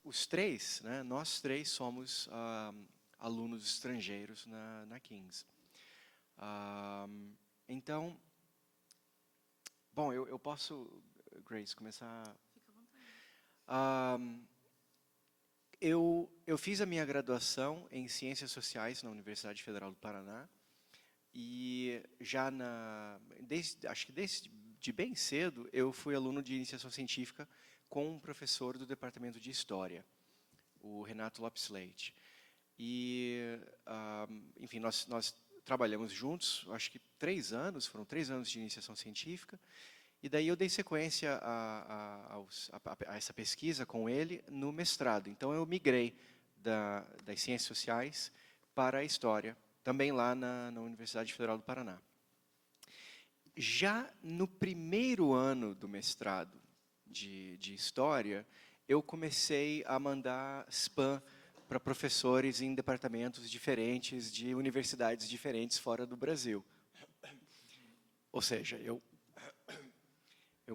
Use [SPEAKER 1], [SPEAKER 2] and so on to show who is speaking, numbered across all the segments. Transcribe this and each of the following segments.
[SPEAKER 1] os três, né, nós três somos alunos estrangeiros na King's. Então, bom, eu posso, Grace, começar.
[SPEAKER 2] Fica à vontade.
[SPEAKER 1] Eu fiz a minha graduação em Ciências Sociais na Universidade Federal do Paraná e já acho que desde de bem cedo eu fui aluno de iniciação científica com um professor do departamento de História, o Renato Lopes Leite. E, enfim, nós trabalhamos juntos, acho que 3 anos, foram 3 anos de iniciação científica, e daí eu dei sequência a essa pesquisa com ele no mestrado. Então eu migrei das ciências sociais para a história, também lá na Universidade Federal do Paraná. Já no primeiro ano do mestrado de história, eu comecei a mandar spam para professores em departamentos diferentes de universidades diferentes fora do Brasil. Ou seja, eu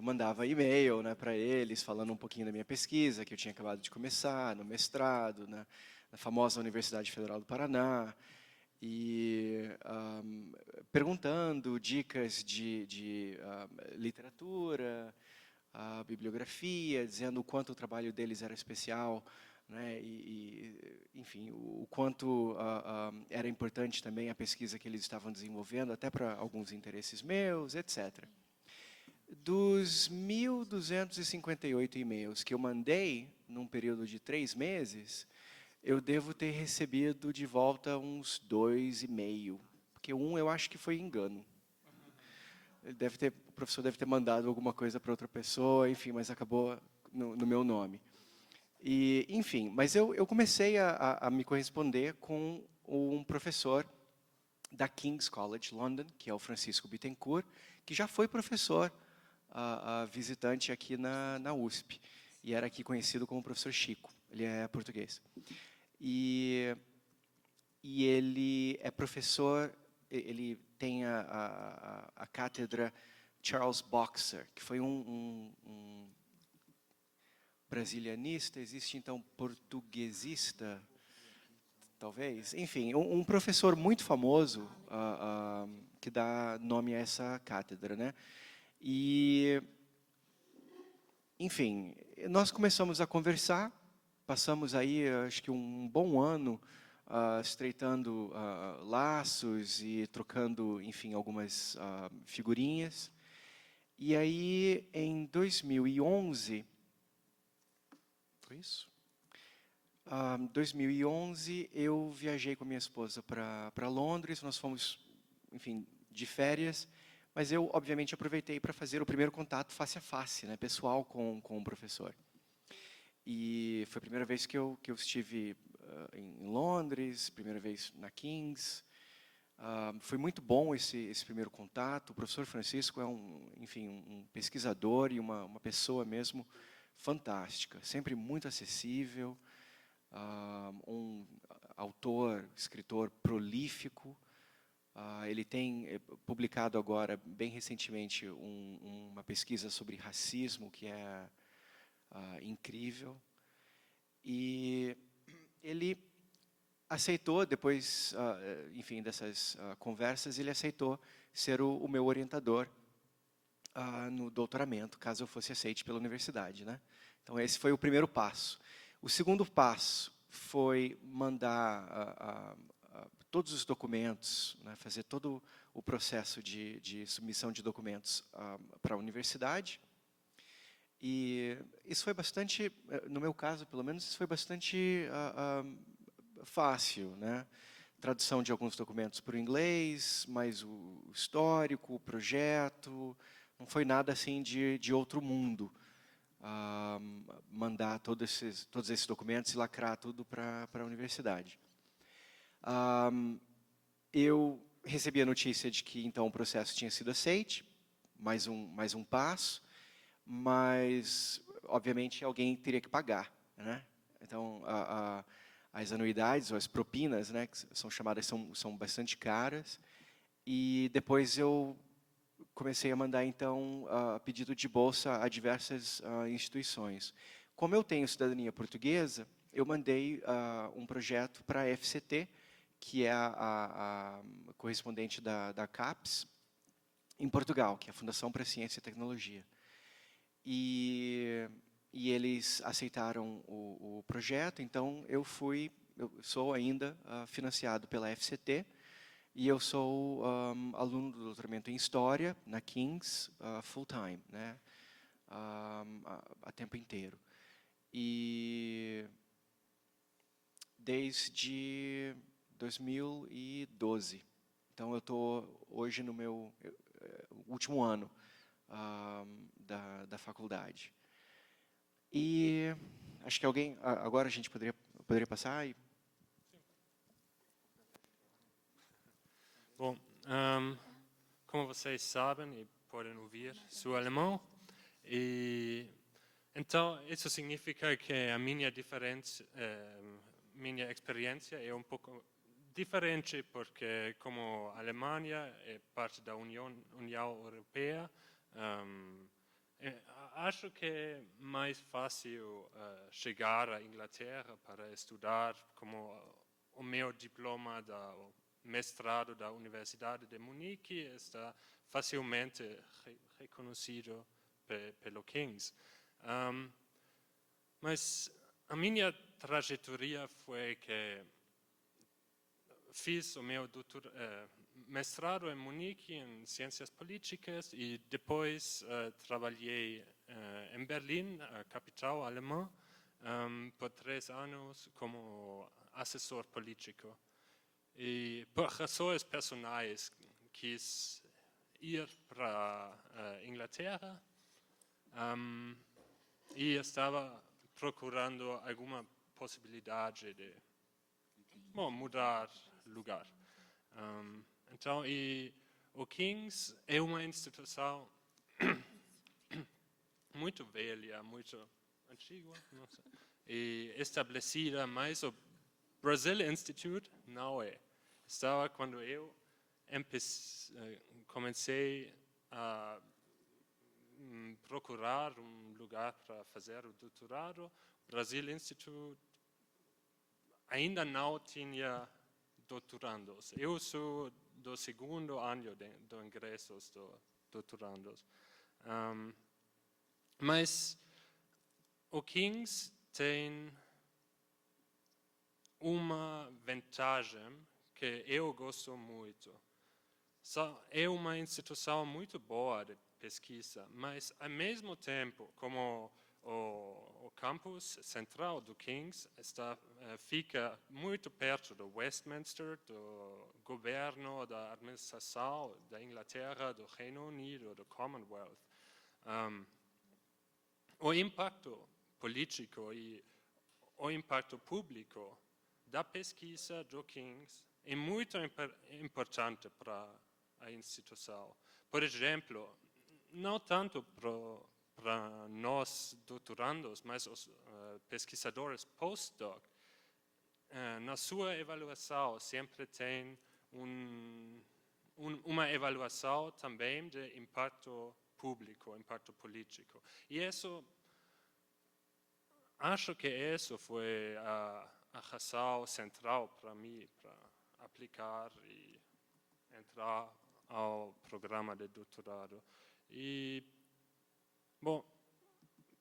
[SPEAKER 1] mandava e-mail, né, para eles, falando um pouquinho da minha pesquisa, que eu tinha acabado de começar, no mestrado, na famosa Universidade Federal do Paraná, e perguntando dicas de literatura, bibliografia, dizendo o quanto o trabalho deles era especial, né, enfim, o quanto era importante também a pesquisa que eles estavam desenvolvendo, até para alguns interesses meus, etc. Dos 1.258 e-mails que eu mandei num período de 3 meses, eu devo ter recebido de volta uns 2,5, porque um eu acho que foi engano. O professor deve ter mandado alguma coisa para outra pessoa, enfim, mas acabou no meu nome. E, enfim, mas eu comecei a me corresponder com um professor da King's College London, que é o Francisco Bittencourt, que já foi professor visitante aqui na USP, e era aqui conhecido como professor Chico, ele é português. E ele é professor, ele tem a cátedra Charles Boxer, que foi um brasilianista, existe então portuguesista, talvez, enfim, um professor muito famoso que dá nome a essa cátedra, né? E, enfim, nós começamos a conversar, passamos aí, acho que um bom ano estreitando laços e trocando, enfim, algumas figurinhas. E aí, em 2011, foi isso? 2011, eu viajei com a minha esposa para Londres, nós fomos, enfim, de férias, mas eu, obviamente, aproveitei para fazer o primeiro contato face a face, né, pessoal com o professor. E foi a primeira vez que eu estive em Londres, primeira vez na King's. Foi muito bom esse primeiro contato. O professor Francisco é enfim, um pesquisador e uma pessoa mesmo fantástica, sempre muito acessível, um autor, escritor prolífico. Ele tem publicado agora, bem recentemente, uma pesquisa sobre racismo que é incrível. E ele aceitou, depois, enfim, dessas conversas, ele aceitou ser o meu orientador no doutoramento, caso eu fosse aceite pela universidade, né? Então, esse foi o primeiro passo. O segundo passo foi mandar todos os documentos, né, fazer todo o processo de submissão de documentos para a universidade. E isso foi bastante, no meu caso, pelo menos, isso foi bastante fácil, né? Tradução de alguns documentos para o inglês, mais o histórico, o projeto, não foi nada assim de outro mundo. Mandar todos esses documentos e lacrar tudo para a universidade. Eu recebi a notícia de que então o processo tinha sido aceite, mais um passo, mas obviamente alguém teria que pagar, né? Então as anuidades ou as propinas, né, que são chamadas, são bastante caras, e depois eu comecei a mandar então pedido de bolsa a diversas instituições. como eu tenho cidadania portuguesa, eu mandei um projeto para a FCT, que é a correspondente da CAPES, em Portugal, que é a Fundação para a Ciência e Tecnologia. E eles aceitaram o projeto, então eu sou ainda financiado pela FCT, e eu sou aluno do doutoramento em História, na King's, full-time, né? A tempo inteiro. E desde 2012. Então, eu estou hoje no meu último ano da faculdade. E acho que agora a gente poderia passar.
[SPEAKER 3] Bom, como vocês sabem e podem ouvir, sou alemão. E então, isso significa que a minha experiência é um pouco diferente, porque como a Alemanha é parte da União Europeia, acho que é mais fácil chegar à Inglaterra para estudar, como o meu diploma o mestrado da Universidade de Munique está facilmente reconhecido pelo King's. Mas a minha trajetória foi que fiz o meu mestrado em Munique em Ciências Políticas e depois trabalhei em Berlim, a capital alemã, por 3 anos como assessor político. E por razões personais quis ir para Inglaterra e estava procurando alguma possibilidade de mudar lugar. Então, o King's é uma instituição muito velha, muito antiga, não sei, e estabelecida, mas o Brazil Institute não é. Estava quando eu comecei a procurar um lugar para fazer o doutorado. O Brazil Institute ainda não tinha doutorandos. Eu sou do 2º ano do ingresso dos doutorandos. Mas o King's tem uma vantagem que eu gosto muito. É uma instituição muito boa de pesquisa, mas ao mesmo tempo, como o campus central do King's fica muito perto do Westminster, do governo, da administração da Inglaterra, do Reino Unido, do Commonwealth. O impacto político e o impacto público da pesquisa do King's é muito importante para a instituição. Por exemplo, não tanto para nós doutorandos, mas os pesquisadores postdoc, na sua avaliação sempre tem uma avaliação também de impacto público, impacto político. E acho que isso foi a razão central para mim, para aplicar e entrar ao programa de doutorado. E, bom,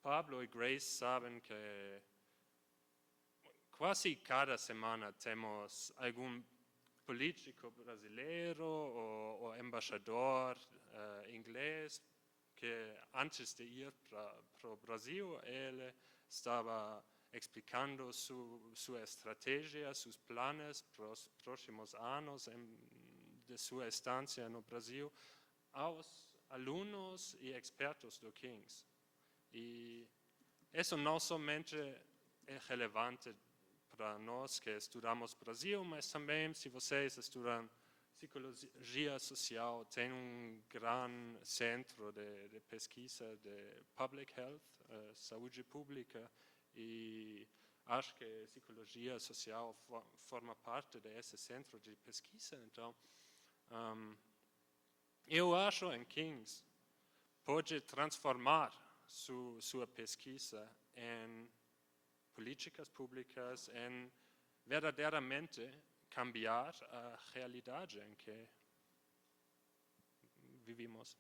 [SPEAKER 3] Pablo e Grace sabem que quase cada semana temos algum político brasileiro ou embaixador inglês que antes de ir para o Brasil, ele estava explicando sua estratégia, seus planos para os próximos anos de sua estancia no Brasil aos alunos e expertos do King's. E isso não somente é relevante para nós que estudamos Brasil, mas também se vocês estudam psicologia social, tem grande centro de pesquisa de public health, saúde pública, e acho que psicologia social forma parte desse centro de pesquisa. Então, eu acho que King's pode transformar sua pesquisa em políticas públicas, em verdadeiramente cambiar a realidade em que vivimos.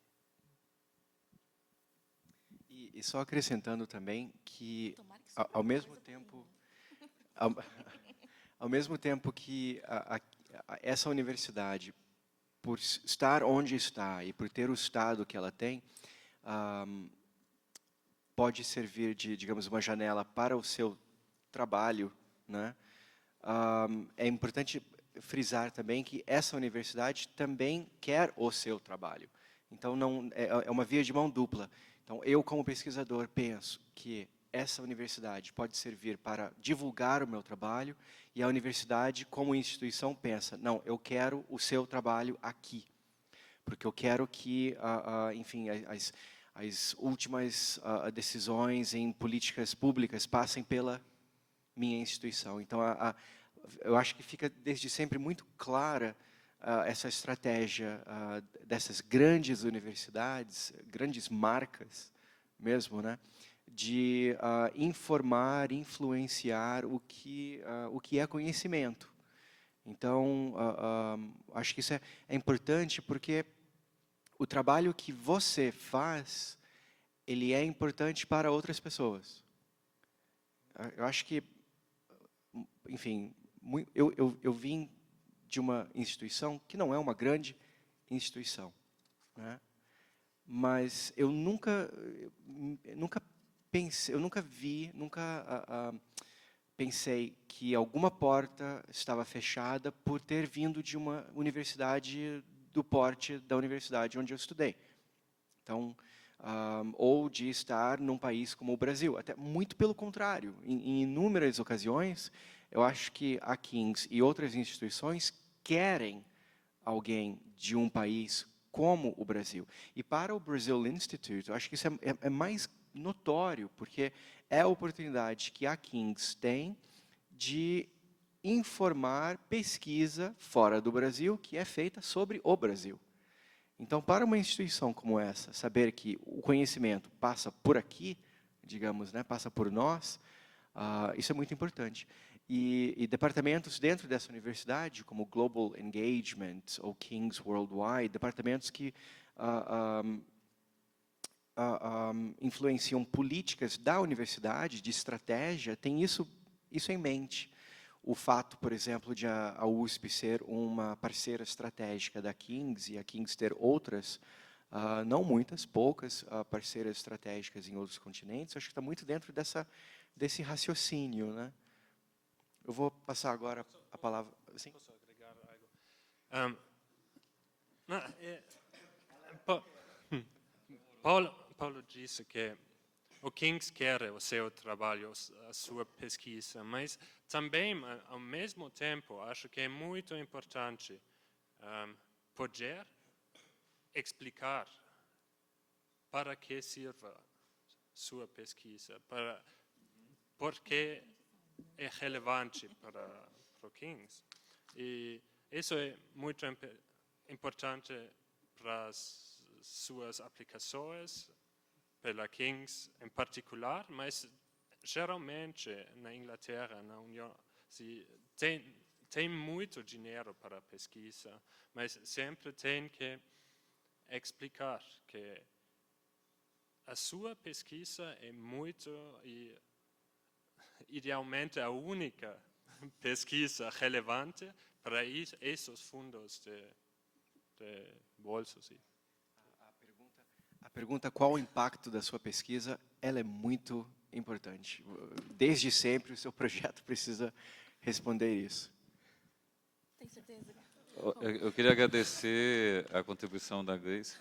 [SPEAKER 1] E só acrescentando também que,
[SPEAKER 2] Tomara que
[SPEAKER 1] ao mesmo tempo, ao mesmo tempo que essa universidade, por estar onde está e por ter o estado que ela tem, pode servir de, digamos, uma janela para o seu trabalho, né? É importante frisar também que essa universidade também quer o seu trabalho. Então, não é uma via de mão dupla. Então, eu, como pesquisador, penso que essa universidade pode servir para divulgar o meu trabalho e a universidade, como instituição, pensa, não, eu quero o seu trabalho aqui, porque eu quero que, enfim, as últimas decisões em políticas públicas passem pela minha instituição. Então, eu acho que fica desde sempre muito clara essa estratégia dessas grandes universidades, grandes marcas mesmo, né, de informar, influenciar o que é conhecimento. Então, acho que isso é importante porque o trabalho que você faz, ele é importante para outras pessoas. Eu acho que, enfim, eu vim de uma instituição que não é uma grande instituição, né? Mas eu nunca pensei, pensei que alguma porta estava fechada por ter vindo de uma universidade do porte da universidade onde eu estudei. Então, ou de estar num país como o Brasil. Até muito pelo contrário. Em inúmeras ocasiões, eu acho que a King's e outras instituições querem alguém de um país como o Brasil. E para o Brazil Institute, eu acho que isso é mais notório, porque é a oportunidade que a King's tem de informar pesquisa fora do Brasil, que é feita sobre o Brasil. Então, para uma instituição como essa, saber que o conhecimento passa por aqui, digamos, né, passa por nós, isso é muito importante. E departamentos dentro dessa universidade, como Global Engagement ou King's Worldwide, departamentos que influenciam políticas da universidade, de estratégia, têm isso em mente. O fato, por exemplo, de a USP ser uma parceira estratégica da King's e a King's ter outras, não muitas, poucas parceiras estratégicas em outros continentes, acho que está muito dentro desse raciocínio, né? Eu vou passar agora a palavra. Sim?
[SPEAKER 3] Posso agregar algo? Paulo disse que o King's quer o seu trabalho, a sua pesquisa, mas também, ao mesmo tempo, acho que é muito importante poder explicar para que sirva sua pesquisa, por que é relevante para o King's. E isso é muito importante para as suas aplicações, pela King's em particular, mas geralmente na Inglaterra, na União, tem muito dinheiro para pesquisa, mas sempre tem que explicar que a sua pesquisa é muito, idealmente, a única pesquisa relevante para esses fundos de bolsos.
[SPEAKER 1] A pergunta qual o impacto da sua pesquisa, ela é muito importante. Desde sempre o seu projeto precisa responder isso.
[SPEAKER 2] Tem certeza?
[SPEAKER 4] Eu queria agradecer a contribuição da Grace.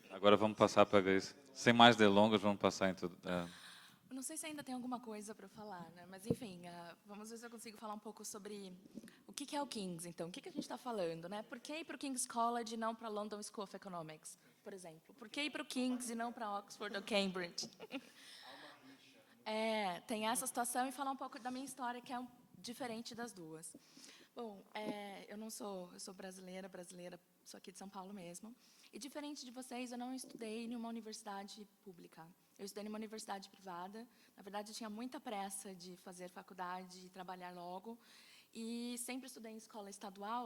[SPEAKER 4] Agora vamos passar para a Grace. Sem mais delongas, vamos passar em tudo.
[SPEAKER 2] Eu não sei se ainda tem alguma coisa para falar, né? Mas, enfim, vamos ver se eu consigo falar um pouco sobre o que é o King's, então. O que a gente está falando, né? Por que ir para o King's College e não para a London School of Economics, por exemplo? Por que ir para o King's e não para Oxford ou Cambridge? Tem essa situação e falar um pouco da minha história, que é diferente das duas. Bom, eu sou brasileira, sou aqui de São Paulo mesmo. E diferente de vocês, eu não estudei em uma universidade pública. Eu estudei numa universidade privada. Na verdade, eu tinha muita pressa de fazer faculdade e trabalhar logo. E sempre estudei em escola estadual.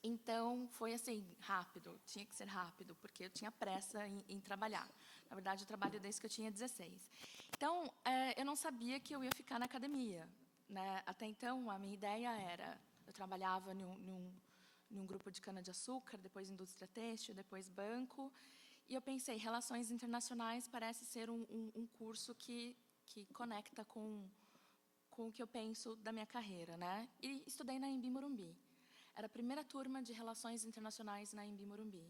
[SPEAKER 2] Então, foi assim, rápido. Tinha que ser rápido, porque eu tinha pressa em trabalhar. Na verdade, eu trabalho desde que eu tinha 16. Então, eu não sabia que eu ia ficar na academia, né? Até então, a minha ideia era... Eu trabalhava num grupo de cana-de-açúcar, depois indústria têxtil, depois banco. E eu pensei, relações internacionais parece ser um curso que conecta com o que eu penso da minha carreira, né? E estudei na Anhembi Morumbi. Era a primeira turma de Relações Internacionais na Anhembi Morumbi.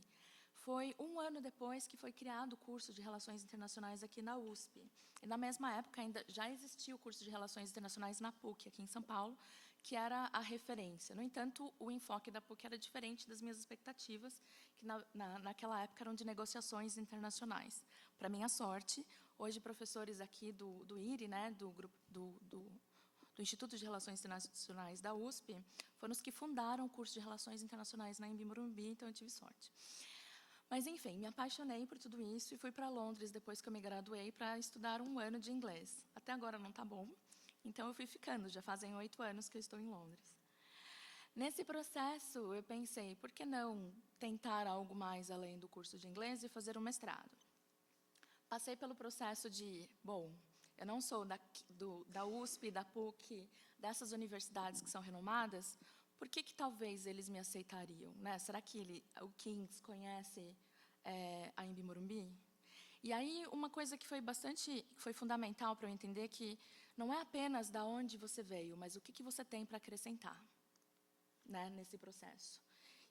[SPEAKER 2] Foi um ano depois que foi criado o curso de Relações Internacionais aqui na USP. E, na mesma época, ainda já existia o curso de Relações Internacionais na PUC, aqui em São Paulo, que era a referência. No entanto, o enfoque da PUC era diferente das minhas expectativas, que naquela época eram de negociações internacionais. Para minha sorte, hoje professores aqui do IRI, né, do Instituto de Relações Internacionais da USP, foram os que fundaram o curso de Relações Internacionais na Anhembi Morumbi, então eu tive sorte. Mas, enfim, me apaixonei por tudo isso e fui para Londres depois que eu me graduei para estudar um ano de inglês. Até agora não está bom, então eu fui ficando, já fazem 8 anos que eu estou em Londres. Nesse processo, eu pensei, por que não tentar algo mais além do curso de inglês e fazer um mestrado? Passei pelo processo de, bom, eu não sou da USP, da PUC, dessas universidades que são renomadas, por que talvez eles me aceitariam, né? Será que o King's conhece a Anhembi Morumbi? E aí, uma coisa que foi fundamental para eu entender que não é apenas da onde você veio, mas o que você tem para acrescentar, né, nesse processo.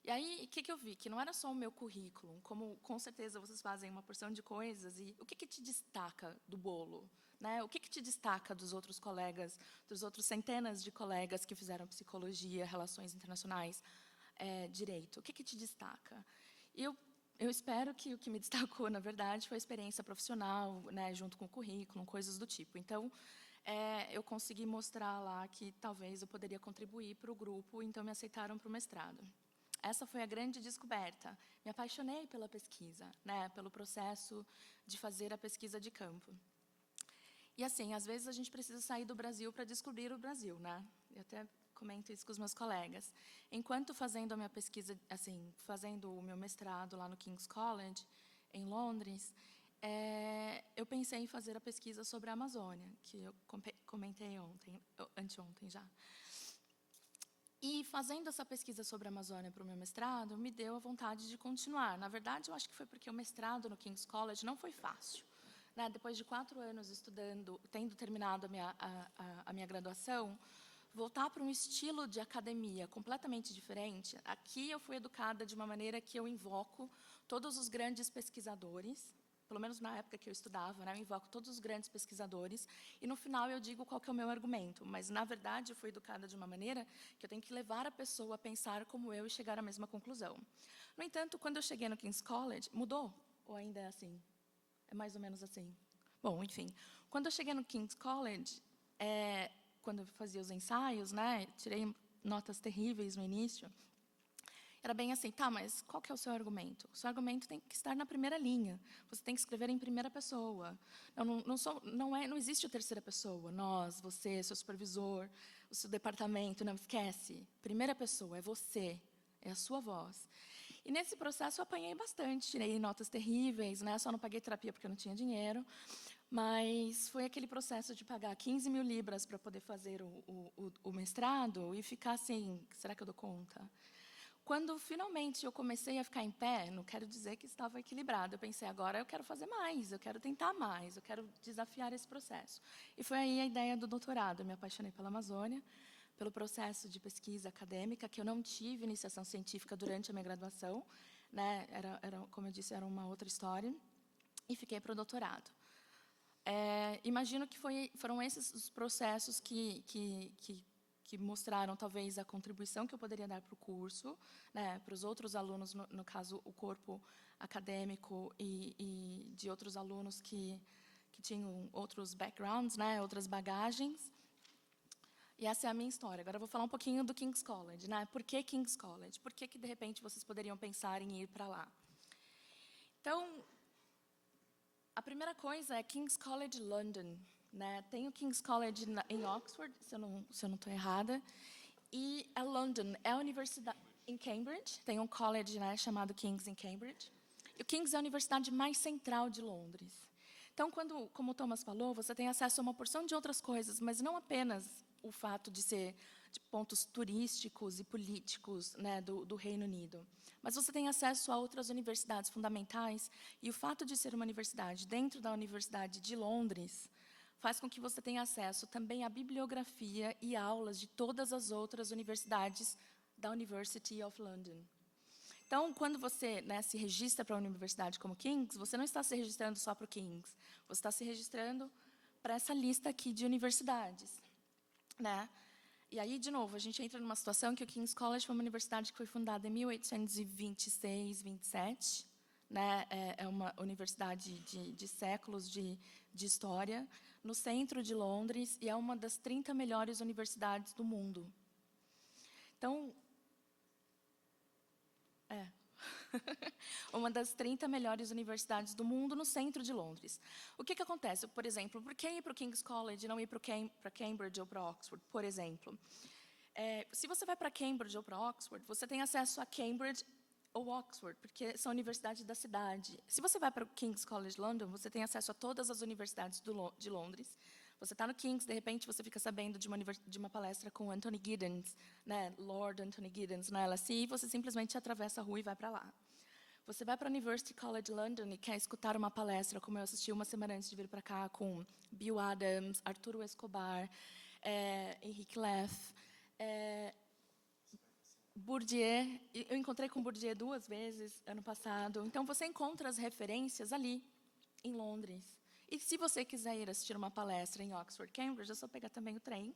[SPEAKER 2] E aí, o que eu vi? Que não era só o meu currículo, como com certeza vocês fazem uma porção de coisas, e o que te destaca do bolo? Né? O que te destaca dos outros colegas, dos outros centenas de colegas que fizeram psicologia, relações internacionais, direito? O que te destaca? E eu espero que o que me destacou, na verdade, foi a experiência profissional, né, junto com o currículo, coisas do tipo. Então, eu consegui mostrar lá que talvez eu poderia contribuir para o grupo, então me aceitaram para o mestrado. Essa foi a grande descoberta. Me apaixonei pela pesquisa, né, pelo processo de fazer a pesquisa de campo. E, assim, às vezes a gente precisa sair do Brasil para descobrir o Brasil, né? Eu até comento isso com os meus colegas. Enquanto fazendo a minha pesquisa, assim, fazendo o meu mestrado lá no King's College, em Londres, eu pensei em fazer a pesquisa sobre a Amazônia, que eu comentei anteontem já. E fazendo essa pesquisa sobre a Amazônia para o meu mestrado, me deu a vontade de continuar. Na verdade, eu acho que foi porque o mestrado no King's College não foi fácil. Né? Depois de 4 anos estudando, tendo terminado a minha graduação, voltar para um estilo de academia completamente diferente. Aqui eu fui educada de uma maneira que eu invoco todos os grandes pesquisadores, pelo menos na época que eu estudava, né, eu invoco todos os grandes pesquisadores, e no final eu digo qual que é o meu argumento. Mas, na verdade, eu fui educada de uma maneira que eu tenho que levar a pessoa a pensar como eu e chegar à mesma conclusão. No entanto, quando eu cheguei no King's College, mudou? Ou ainda é assim? É mais ou menos assim. Bom, enfim. Quando eu cheguei no King's College, quando eu fazia os ensaios, né, tirei notas terríveis no início, era bem assim, tá, mas qual que é o seu argumento? O seu argumento tem que estar na primeira linha. Você tem que escrever em primeira pessoa. Não existe a terceira pessoa. Nós, você, seu supervisor, o seu departamento, não esquece. Primeira pessoa, é você, é a sua voz. E nesse processo eu apanhei bastante, tirei notas terríveis, né? Só não paguei terapia porque eu não tinha dinheiro. Mas foi aquele processo de pagar 15 mil libras para poder fazer o mestrado e ficar assim, será que eu dou conta? Quando finalmente eu comecei a ficar em pé, não quero dizer que estava equilibrado, eu pensei, agora eu quero fazer mais, eu quero tentar mais, eu quero desafiar esse processo. E foi aí a ideia do doutorado. Eu me apaixonei pela Amazônia, pelo processo de pesquisa acadêmica, que eu não tive iniciação científica durante a minha graduação, né? Como eu disse, era uma outra história, e fiquei para o doutorado. Imagino que foram esses os processos que mostraram, talvez, a contribuição que eu poderia dar para o curso, né, para os outros alunos, no caso, o corpo acadêmico e de outros alunos que tinham outros backgrounds, né, outras bagagens. E essa é a minha história. Agora eu vou falar um pouquinho do King's College. Né? Por que King's College? Por que, de repente, vocês poderiam pensar em ir para lá? Então, A primeira coisa é King's College London, né? Tem o King's College em Oxford, se eu não estou errada, e é London, é a universidade em Cambridge, tem um college, né, chamado King's em Cambridge. E o King's é a universidade mais central de Londres. Então, como o Thomas falou, você tem acesso a uma porção de outras coisas, mas não apenas o fato de ser de pontos turísticos e políticos, né, do Reino Unido. Mas você tem acesso a outras universidades fundamentais, e o fato de ser uma universidade dentro da Universidade de Londres faz com que você tenha acesso também à bibliografia e aulas de todas as outras universidades da University of London. Então, quando você, né, se registra para uma universidade como King's, você não está se registrando só para o King's, você está se registrando para essa lista aqui de universidades, né? E aí, de novo, a gente entra numa situação que o King's College foi uma universidade que foi fundada em 1826, 27, né? É uma universidade de séculos de história, no centro de Londres, e é uma das 30 melhores universidades do mundo. Então, uma das 30 melhores universidades do mundo no centro de Londres. O que acontece? Por exemplo, por que ir para o King's College e não ir para Cambridge ou para Oxford, por exemplo? Se você vai para Cambridge ou para Oxford, você tem acesso a Cambridge ou Oxford, porque são universidades da cidade. Se você vai para o King's College London, você tem acesso a todas as universidades de Londres. Você está no King's, de repente você fica sabendo de uma palestra com Anthony Giddens, né, Lord Anthony Giddens, na LSE, e você simplesmente atravessa a rua e vai para lá. Você vai para a University College London e quer escutar uma palestra, como eu assisti uma semana antes de vir para cá, com Bill Adams, Arturo Escobar, Henrique Leff, Bourdieu. Eu encontrei com Bourdieu 2 vezes ano passado. Então, você encontra as referências ali, em Londres. E se você quiser ir assistir uma palestra em Oxford, Cambridge, é só pegar também o trem.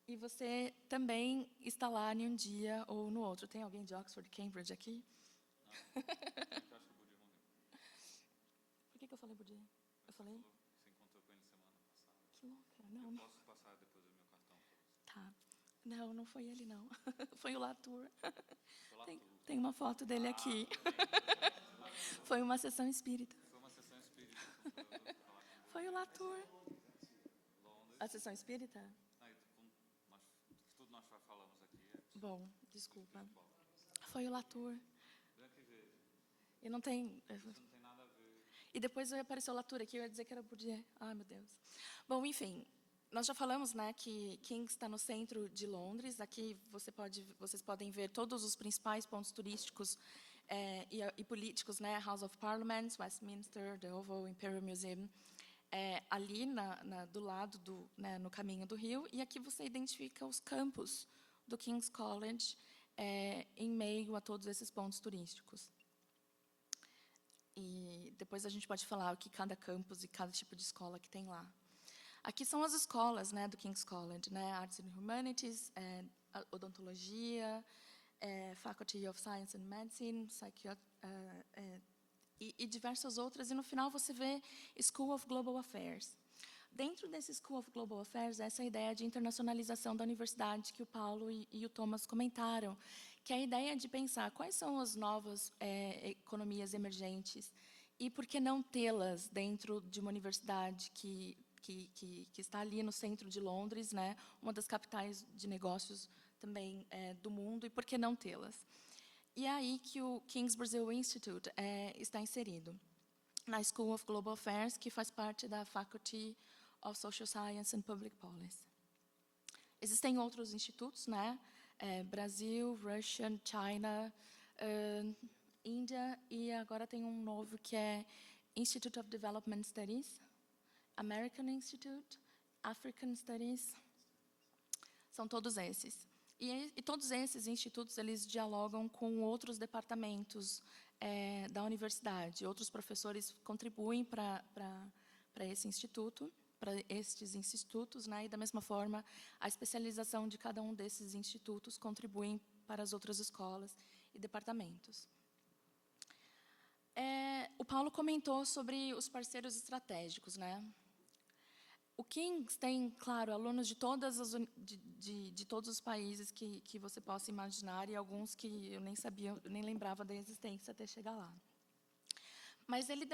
[SPEAKER 2] E você também está lá em um dia ou no outro. Tem alguém de Oxford, Cambridge aqui? Não. Por que eu falei Bourdieu? Eu falei?
[SPEAKER 4] Você encontrou com ele semana passada.
[SPEAKER 2] Que louca. Não,
[SPEAKER 4] Eu posso passar depois do meu cartão para você.
[SPEAKER 2] Tá. Não, não foi ele, não. Foi o Latour. Tem uma foto dele aqui. Foi uma sessão espírita.
[SPEAKER 4] Foi uma sessão espírita.
[SPEAKER 2] Foi o Latour. A sessão espírita?
[SPEAKER 4] Tudo nós falamos aqui.
[SPEAKER 2] Bom, desculpa. Foi o Latour. E não tem...
[SPEAKER 4] Isso não tem nada a ver.
[SPEAKER 2] E depois apareceu o Latour aqui, eu ia dizer que era Bourdieu. Ai, meu Deus. Bom, enfim, nós já falamos, né, que King's está no centro de Londres. Aqui vocês podem ver todos os principais pontos turísticos e políticos, né, House of Parliament, Westminster, The Oval, Imperial Museum, ali do lado, né, no caminho do rio. E aqui você identifica os campos do King's College em meio a todos esses pontos turísticos. E depois a gente pode falar o que cada campus e cada tipo de escola que tem lá. Aqui são as escolas, né, do King's College, né, Arts and Humanities, Odontologia, Faculty of Science and Medicine, e diversas outras. E no final você vê School of Global Affairs. Dentro desse School of Global Affairs, essa ideia de internacionalização da universidade que o Paulo e o Thomas comentaram, que é a ideia de pensar quais são as novas economias emergentes e por que não tê-las dentro de uma universidade que está ali no centro de Londres, né, uma das capitais de negócios também do mundo, e por que não tê-las? E é aí que o King's Brazil Institute está inserido, na School of Global Affairs, que faz parte da Faculty of Social Science and Public Policy. Existem outros institutos, né? Brasil, Russian, China, Índia, e agora tem um novo que é Institute of Development Studies, American Institute, African Studies, são todos esses. E todos esses institutos, eles dialogam com outros departamentos da universidade. Outros professores contribuem para esse instituto, para estes institutos, né? E, da mesma forma, a especialização de cada um desses institutos contribuem para as outras escolas e departamentos. O Paulo comentou sobre os parceiros estratégicos, né? O King's tem, claro, alunos de todos os países que você possa imaginar, e alguns que eu nem sabia, eu nem lembrava da existência até chegar lá. Mas ele,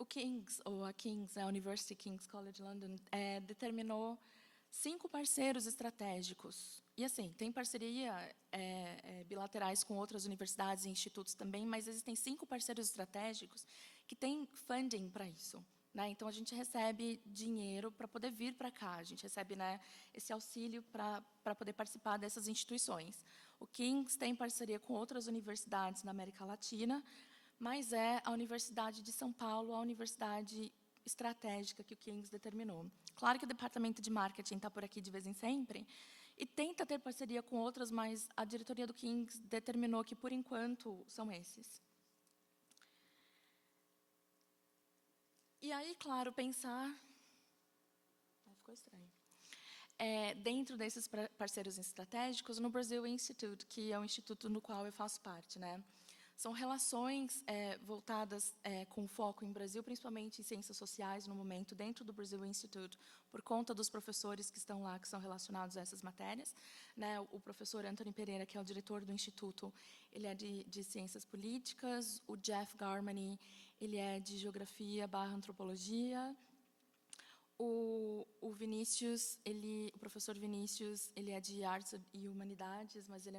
[SPEAKER 2] o King's, ou a King's, a University King's College London, determinou 5 parceiros estratégicos. E, assim, tem parceria bilaterais com outras universidades e institutos também, mas existem 5 parceiros estratégicos que têm funding para isso. Né? Então, a gente recebe dinheiro para poder vir para cá, a gente recebe, né, esse auxílio para poder participar dessas instituições. O King's tem parceria com outras universidades na América Latina, mas é a Universidade de São Paulo, a universidade estratégica que o King's determinou. Claro que o departamento de marketing está por aqui de vez em sempre e tenta ter parceria com outras, mas a diretoria do King's determinou que, por enquanto, são esses. E aí, claro, pensar... ficou estranho. Dentro desses parceiros estratégicos, no Brazil Institute, que é o instituto no qual eu faço parte, né? São relações voltadas com foco em Brasil, principalmente em ciências sociais, no momento, dentro do Brazil Institute, por conta dos professores que estão lá, que são relacionados a essas matérias. Né? O professor Anthony Pereira, que é o diretor do Instituto, ele é de Ciências Políticas. O Jeff Garmany, ele é de Geografia / Antropologia. O Vinícius, o professor Vinícius, ele é de Artes e Humanidades, mas ele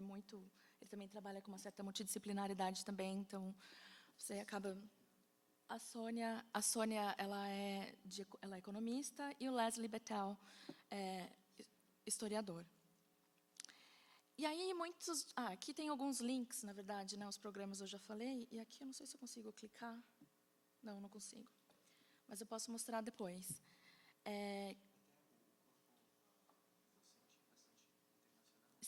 [SPEAKER 2] também trabalha com uma certa multidisciplinaridade também, então você acaba... A Sônia ela é economista, e o Leslie Bettel é historiador. E aí, aqui tem alguns links, na verdade, né, os programas eu já falei, e aqui eu não sei se eu consigo clicar. Não consigo. Mas eu posso mostrar depois.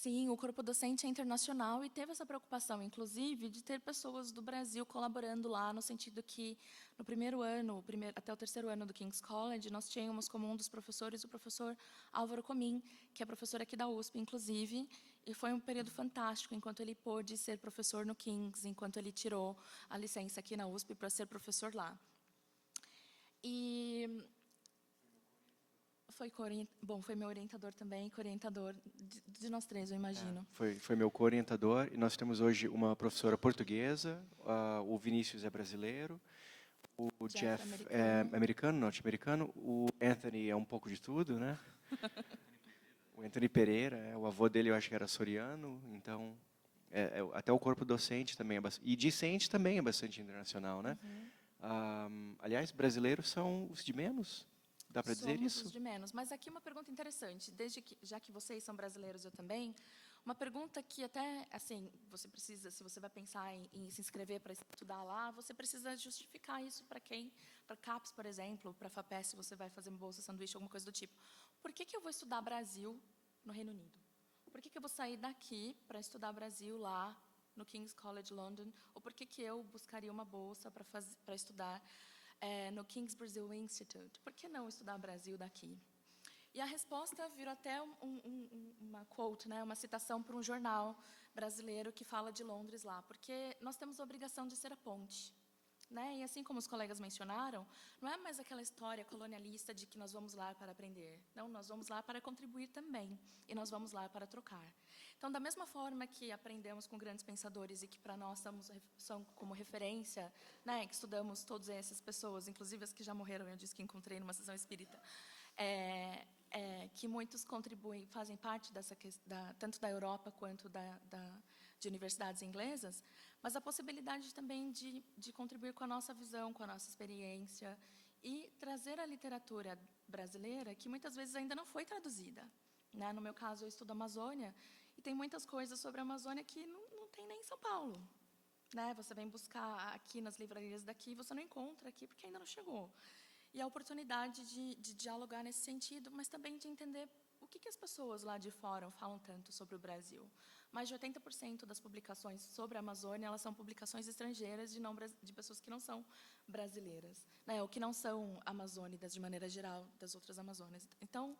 [SPEAKER 2] Sim, o corpo docente é internacional e teve essa preocupação, inclusive, de ter pessoas do Brasil colaborando lá, no sentido que, no primeiro ano, até o terceiro ano do King's College, nós tínhamos como um dos professores o professor Álvaro Comim, que é professor aqui da USP, inclusive, e foi um período fantástico, enquanto ele pôde ser professor no King's, enquanto ele tirou a licença aqui na USP para ser professor lá. E... foi meu orientador também, co-orientador de nós três, eu imagino.
[SPEAKER 1] Foi meu co-orientador, e nós temos hoje uma professora portuguesa, o Vinícius é brasileiro, o Jeff é americano, norte-americano, o Anthony é um pouco de tudo, né? O Anthony Pereira, o avô dele eu acho que era açoriano, então até o corpo docente também e discente também é bastante internacional, né? Aliás, brasileiros são os de menos. Dá para dizer isso?
[SPEAKER 2] Somos os de menos. Mas aqui uma pergunta interessante, já que vocês são brasileiros, eu também, uma pergunta que até, assim, você precisa, se você vai pensar em se inscrever para estudar lá, você precisa justificar isso para quem? Para CAPES, por exemplo, para FAPESP, se você vai fazer uma bolsa sanduíche, alguma coisa do tipo. Por que eu vou estudar Brasil no Reino Unido? Por que eu vou sair daqui para estudar Brasil lá no King's College London? Ou por que eu buscaria uma bolsa para estudar no King's Brazil Institute? Por que não estudar Brasil daqui? E a resposta virou até uma quote, né, uma citação para um jornal brasileiro que fala de Londres lá, porque nós temos a obrigação de ser a ponte. Né? E assim como os colegas mencionaram, não é mais aquela história colonialista de que nós vamos lá para aprender. Não, nós vamos lá para contribuir também, e nós vamos lá para trocar. Então, da mesma forma que aprendemos com grandes pensadores e que para nós são como referência, né, que estudamos todas essas pessoas, inclusive as que já morreram, eu disse que encontrei numa sessão espírita, que muitos contribuem, fazem parte tanto da Europa quanto de universidades inglesas, mas a possibilidade também de contribuir com a nossa visão, com a nossa experiência e trazer a literatura brasileira que muitas vezes ainda não foi traduzida. Né? No meu caso, eu estudo Amazônia e tem muitas coisas sobre a Amazônia que não tem nem em São Paulo. Né? Você vem buscar aqui nas livrarias daqui e você não encontra aqui porque ainda não chegou. E a oportunidade de dialogar nesse sentido, mas também de entender o que as pessoas lá de fora falam tanto sobre o Brasil. Mais de 80% das publicações sobre a Amazônia, elas são publicações estrangeiras de pessoas que não são brasileiras, né, ou que não são amazônicas de maneira geral das outras Amazônias. Então,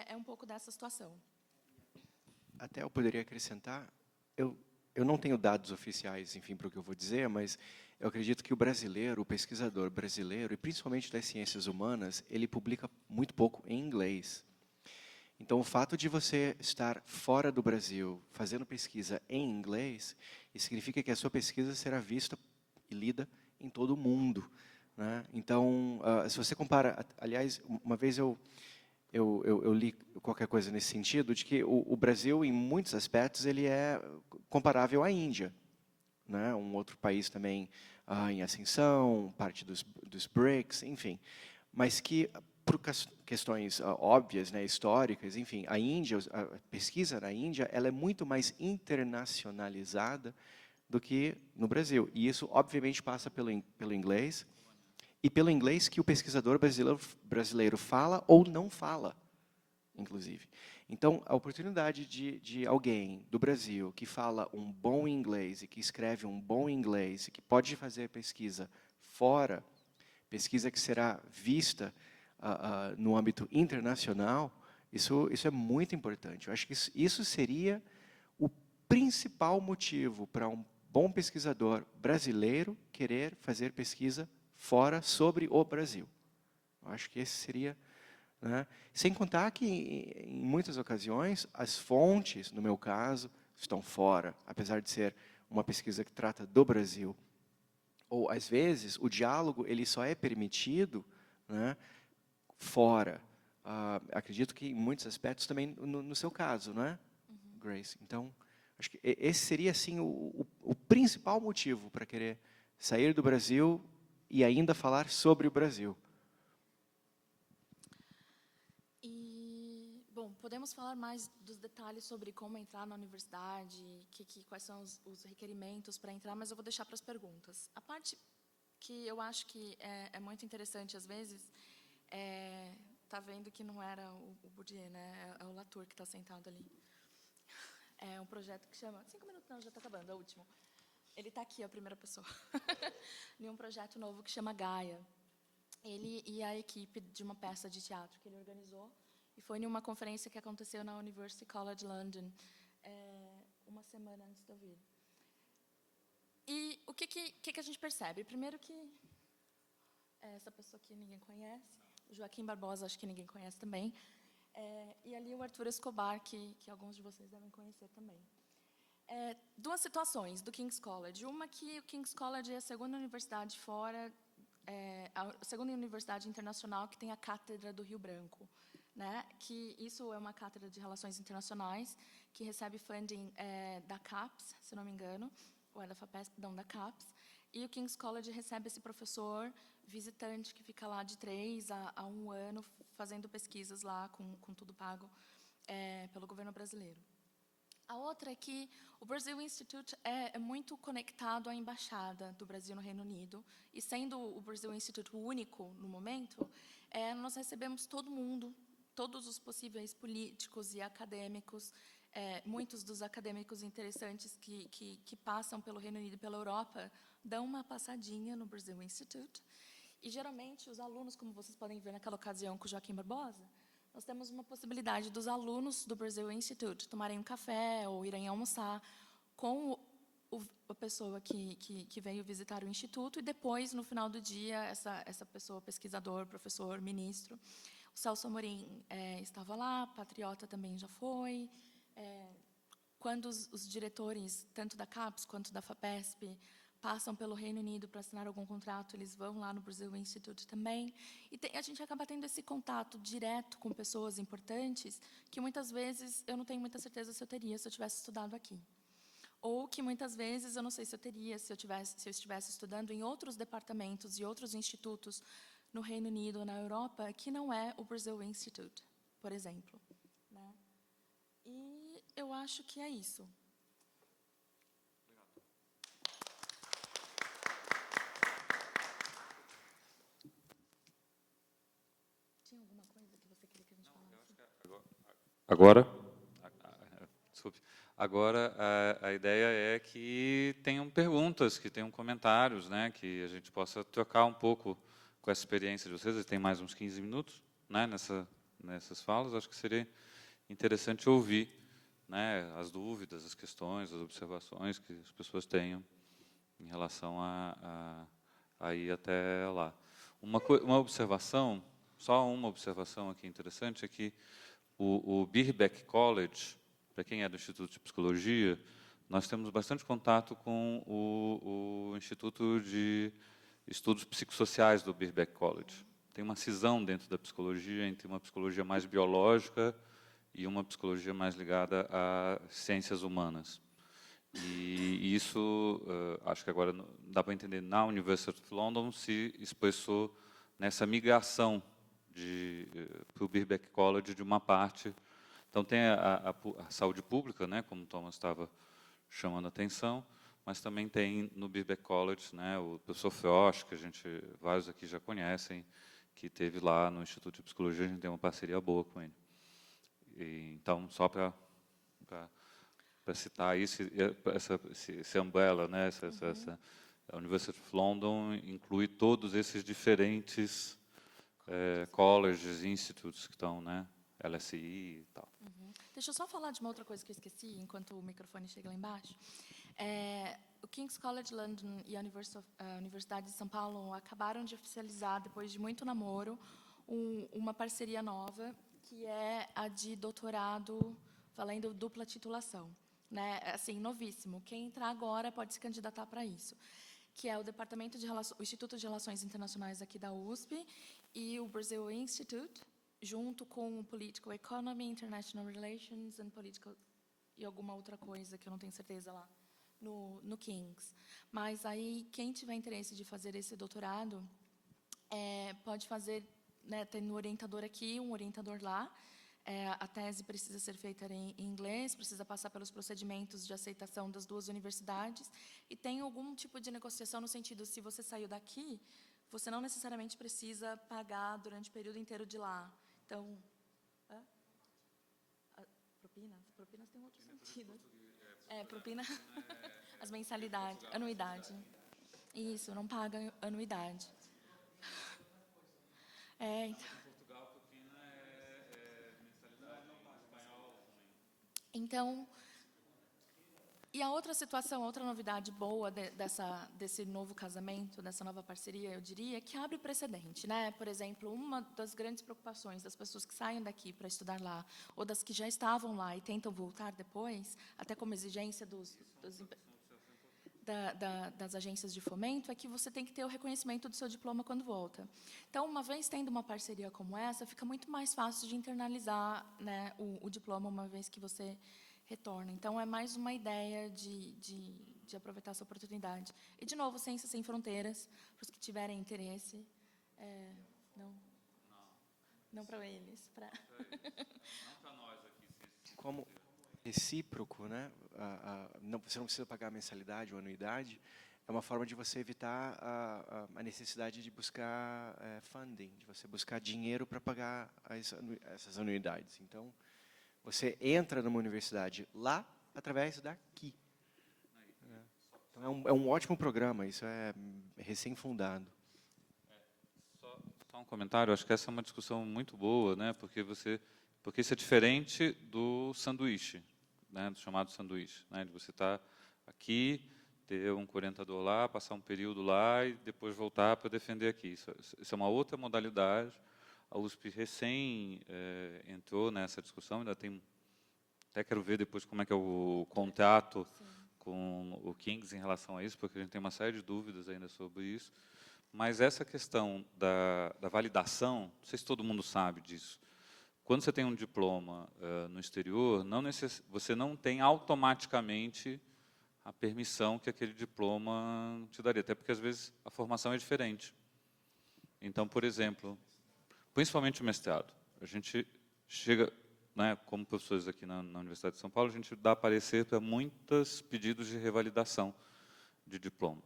[SPEAKER 2] é um pouco dessa situação.
[SPEAKER 1] Até eu poderia acrescentar, eu não tenho dados oficiais, enfim, para o que eu vou dizer, mas eu acredito que o brasileiro, o pesquisador brasileiro, e principalmente das ciências humanas, ele publica muito pouco em inglês. Então, o fato de você estar fora do Brasil, fazendo pesquisa em inglês, isso significa que a sua pesquisa será vista e lida em todo o mundo. né? Então, se você compara, aliás, uma vez eu li qualquer coisa nesse sentido, de que o Brasil, em muitos aspectos, ele é comparável à Índia, né? Um outro país também em ascensão, parte dos BRICS, enfim. Mas que, por questões óbvias, né, históricas, enfim, a pesquisa na Índia, ela é muito mais internacionalizada do que no Brasil. E isso, obviamente, passa pelo inglês, e pelo inglês que o pesquisador brasileiro fala ou não fala, inclusive. Então, a oportunidade de alguém do Brasil que fala um bom inglês e que escreve um bom inglês e que pode fazer pesquisa fora, pesquisa que será vista no âmbito internacional, isso é muito importante. Eu acho que isso seria o principal motivo para um bom pesquisador brasileiro querer fazer pesquisa fora sobre o Brasil. Eu acho que esse seria, né? Sem contar que, em muitas ocasiões, as fontes, no meu caso, estão fora, apesar de ser uma pesquisa que trata do Brasil. Ou, às vezes, o diálogo ele só é permitido, né, fora. Acredito que, em muitos aspectos, também no seu caso, não é, Grace? Então, acho que esse seria, assim, o principal motivo para querer sair do Brasil e ainda falar sobre o Brasil.
[SPEAKER 2] E, bom, podemos falar mais dos detalhes sobre como entrar na universidade, quais são os requerimentos para entrar, mas eu vou deixar para as perguntas. A parte que eu acho que é muito interessante, às vezes, tá vendo que não era o Bourdieu, né? É o Latour que está sentado ali. É um projeto que chama... 5 minutos, não, já está acabando, é o último. Ele está aqui, a primeira pessoa. Em um projeto novo que chama Gaia. Ele e a equipe de uma peça de teatro que ele organizou, e foi em uma conferência que aconteceu na University College London, uma semana antes de eu vir. E o que a gente percebe? Primeiro que essa pessoa aqui ninguém conhece, o Joaquim Barbosa acho que ninguém conhece também, e ali o Arthur Escobar, que alguns de vocês devem conhecer também. Duas situações do King's College. Uma que o King's College é a segunda universidade fora, a segunda universidade internacional que tem a cátedra do Rio Branco, né? Que isso é uma cátedra de relações internacionais que recebe funding da CAPES, se não me engano, ou é da FAPESP, não, da CAPES. E o King's College recebe esse professor visitante que fica lá de 3 a 1 ano fazendo pesquisas lá com tudo pago pelo governo brasileiro. A outra é que o Brazil Institute é muito conectado à embaixada do Brasil no Reino Unido, e sendo o Brazil Institute o único no momento, nós recebemos todo mundo, todos os possíveis políticos e acadêmicos, muitos dos acadêmicos interessantes que passam pelo Reino Unido e pela Europa, dão uma passadinha no Brazil Institute, e geralmente os alunos, como vocês podem ver naquela ocasião com o Joaquim Barbosa, nós temos uma possibilidade dos alunos do Brazil Institute tomarem um café ou irem almoçar com a pessoa que veio visitar o Instituto, e depois, no final do dia, essa pessoa, pesquisador, professor, ministro, o Celso Amorim estava lá, Patriota também já foi. Quando os diretores, tanto da CAPES quanto da FAPESP, passam pelo Reino Unido para assinar algum contrato, eles vão lá no Brazil Institute também. E a gente acaba tendo esse contato direto com pessoas importantes, que muitas vezes eu não tenho muita certeza se eu teria se eu tivesse estudado aqui. Ou que muitas vezes eu não sei se eu teria se eu estivesse estudando em outros departamentos e outros institutos no Reino Unido ou na Europa, que não é o Brazil Institute, por exemplo, né? E eu acho que é isso. Tinha alguma coisa que você queria que a gente falasse?
[SPEAKER 4] Agora a ideia é que tenham perguntas, que tenham comentários, né, que a gente possa trocar um pouco com essa experiência de vocês. Tem mais uns 15 minutos, né, nessas falas. Acho que seria interessante ouvir, né, as dúvidas, as questões, as observações que as pessoas tenham em relação a ir até lá. Uma observação, só uma observação aqui interessante, é que o Birkbeck College, para quem é do Instituto de Psicologia, nós temos bastante contato com o Instituto de estudos psicossociais do Birkbeck College. Tem uma cisão dentro da psicologia entre uma psicologia mais biológica e uma psicologia mais ligada a ciências humanas. E isso, acho que agora dá para entender, na University of London se expressou nessa migração para o Birkbeck College de uma parte. Então, tem a saúde pública, né, como o Thomas estava chamando a atenção, mas também tem no Birkbeck College, né, o professor Frost, que vários aqui já conhecem, que teve lá no Instituto de Psicologia, a gente tem uma parceria boa com ele. Então, só para citar isso, esse umbrella, né, a University of London inclui todos esses diferentes colleges, institutes que estão, né, LSI e tal.
[SPEAKER 2] Deixa eu só falar de uma outra coisa que eu esqueci, enquanto o microfone chega lá embaixo. O King's College London e a Universidade de São Paulo acabaram de oficializar, depois de muito namoro, uma parceria nova, que é a de doutorado valendo dupla titulação. Né? Assim, novíssimo. Quem entrar agora pode se candidatar para isso, que é o o Instituto de Relações Internacionais aqui da USP e o Brazil Institute, junto com o Political Economy, International Relations e alguma outra coisa que eu não tenho certeza lá, no King's. Mas aí, quem tiver interesse de fazer esse doutorado, pode fazer, né, tem um orientador aqui, um orientador lá. A tese precisa ser feita em inglês, precisa passar pelos procedimentos de aceitação das duas universidades, e tem algum tipo de negociação no sentido, se você saiu daqui, você não necessariamente precisa pagar durante o período inteiro de lá. Então, propinas tem outro sentido. Propina, as mensalidades, anuidade. Isso, não paga anuidade. Então. Então, e a outra situação, a outra novidade boa desse novo casamento, dessa nova parceria, eu diria, que abre precedente, né? Por exemplo, uma das grandes preocupações das pessoas que saem daqui para estudar lá, ou das que já estavam lá e tentam voltar depois, até como exigência das agências de fomento, é que você tem que ter o reconhecimento do seu diploma quando volta. Então, uma vez tendo uma parceria como essa, fica muito mais fácil de internalizar, né, o diploma uma vez que você retorna. Então, é mais uma ideia de aproveitar essa oportunidade. E, de novo, Ciências Sem Fronteiras, para os que tiverem interesse. Não para eles.
[SPEAKER 4] Não para nós aqui.
[SPEAKER 1] Como recíproco, né? Você não precisa pagar mensalidade ou anuidade, é uma forma de você evitar a necessidade de buscar funding, de você buscar dinheiro para pagar essas anuidades. Então, você entra numa universidade lá através daqui. Então, é um ótimo programa, isso é recém-fundado.
[SPEAKER 4] Só um comentário, acho que essa é uma discussão muito boa, né? Porque isso é diferente do sanduíche, né? Do chamado sanduíche, né? De você estar aqui, ter um orientador lá, passar um período lá e depois voltar para defender aqui. Isso é uma outra modalidade. A USP recém entrou nessa discussão, até quero ver depois como é que é o contato com o King's em relação a isso, porque a gente tem uma série de dúvidas ainda sobre isso. Mas essa questão da validação, não sei se todo mundo sabe disso. Quando você tem um diploma no exterior, você não tem automaticamente a permissão que aquele diploma te daria, até porque às vezes a formação é diferente. Então, por exemplo, principalmente o mestrado, a gente chega, né, como professores aqui na Universidade de São Paulo, a gente dá parecer para muitos pedidos de revalidação de diploma.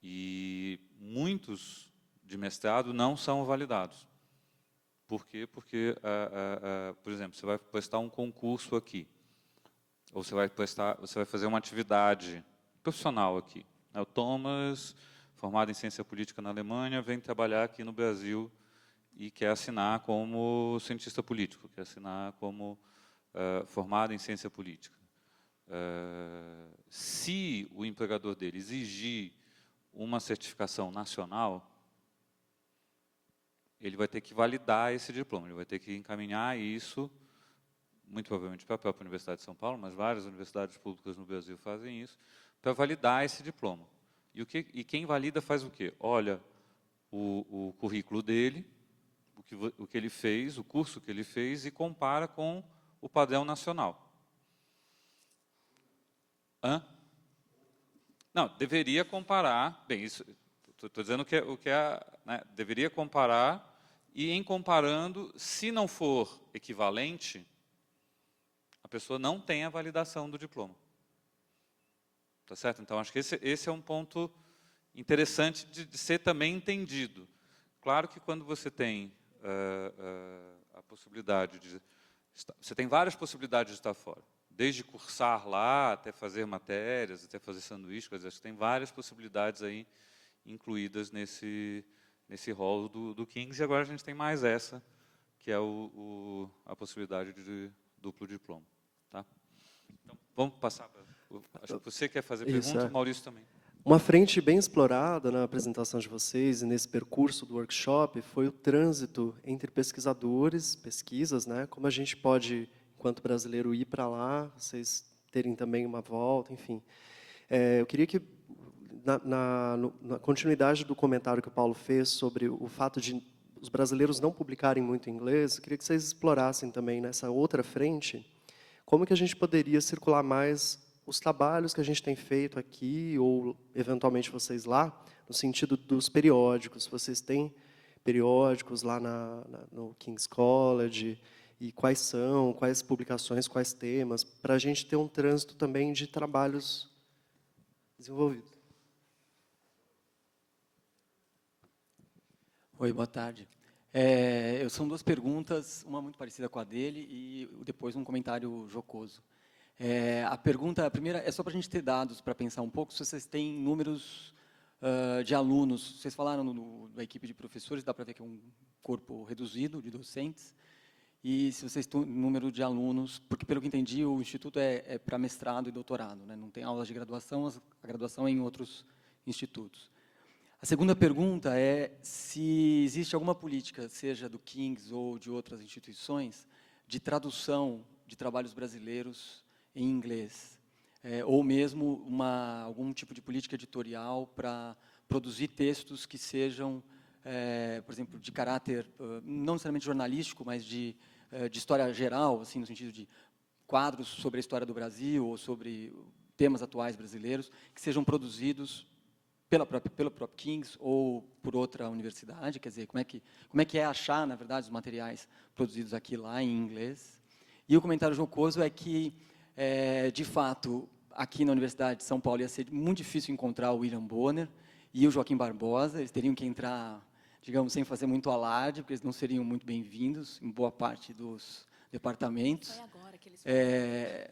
[SPEAKER 4] E muitos de mestrado não são validados. Por quê? Porque, por exemplo, você vai prestar um concurso aqui, ou você vai fazer uma atividade profissional aqui. O Thomas, formado em ciência política na Alemanha, vem trabalhar aqui no Brasil e quer assinar como cientista político, quer assinar como formado em ciência política. Se o empregador dele exigir uma certificação nacional, ele vai ter que validar esse diploma, ele vai ter que encaminhar isso, muito provavelmente para a própria Universidade de São Paulo, mas várias universidades públicas no Brasil fazem isso, para validar esse diploma. E quem valida faz o quê? Olha o currículo dele, o que ele fez, o curso que ele fez, e compara com o padrão nacional. Hã? Não, deveria comparar. Bem, isso estou dizendo o que é, né, deveria comparar, e em comparando, se não for equivalente, a pessoa não tem a validação do diploma. Tá certo? Então, acho que esse é um ponto interessante de ser também entendido. Claro que quando você tem a possibilidade de... Você tem várias possibilidades de estar fora. Desde cursar lá, até fazer matérias, até fazer sanduíche, quer dizer, acho que tem várias possibilidades aí incluídas nesse rol do King's, e agora a gente tem mais essa, que é a possibilidade de duplo diploma. Tá? Então, vamos passar para... Acho que você quer fazer pergunta, o Maurício também.
[SPEAKER 5] Uma frente bem explorada na apresentação de vocês e nesse percurso do workshop foi o trânsito entre pesquisadores, pesquisas, né? Como a gente pode, enquanto brasileiro, ir para lá, vocês terem também uma volta, enfim. Eu queria que, na continuidade do comentário que o Paulo fez sobre o fato de os brasileiros não publicarem muito em inglês, eu queria que vocês explorassem também nessa outra frente como que a gente poderia circular mais os trabalhos que a gente tem feito aqui, ou eventualmente vocês lá, no sentido dos periódicos. Vocês têm periódicos lá no King's College, e quais são, quais publicações, quais temas, para a gente ter um trânsito também de trabalhos desenvolvidos.
[SPEAKER 6] Oi, boa tarde. São duas perguntas, uma muito parecida com a dele e depois um comentário jocoso. A primeira é só para a gente ter dados para pensar um pouco, se vocês têm números de alunos. Vocês falaram da equipe de professores, dá para ver que é um corpo reduzido de docentes. E se vocês têm número de alunos, porque pelo que entendi, o Instituto é para mestrado e doutorado, né? Não tem aulas de graduação, a graduação é em outros institutos. A segunda pergunta é se existe alguma política, seja do King's ou de outras instituições, de tradução de trabalhos brasileiros em inglês, ou mesmo algum tipo de política editorial para produzir textos que sejam, por exemplo, de caráter não necessariamente jornalístico, mas de história geral, assim, no sentido de quadros sobre a história do Brasil ou sobre temas atuais brasileiros, que sejam produzidos pelo próprio King's ou por outra universidade. Quer dizer, como é que é achar, na verdade, os materiais produzidos aqui e lá em inglês. E o comentário jocoso é que, de fato, aqui na Universidade de São Paulo ia ser muito difícil encontrar o William Bonner e o Joaquim Barbosa. Eles teriam que entrar, digamos, sem fazer muito alarde, porque eles não seriam muito bem-vindos em boa parte dos departamentos.
[SPEAKER 2] Foi agora que eles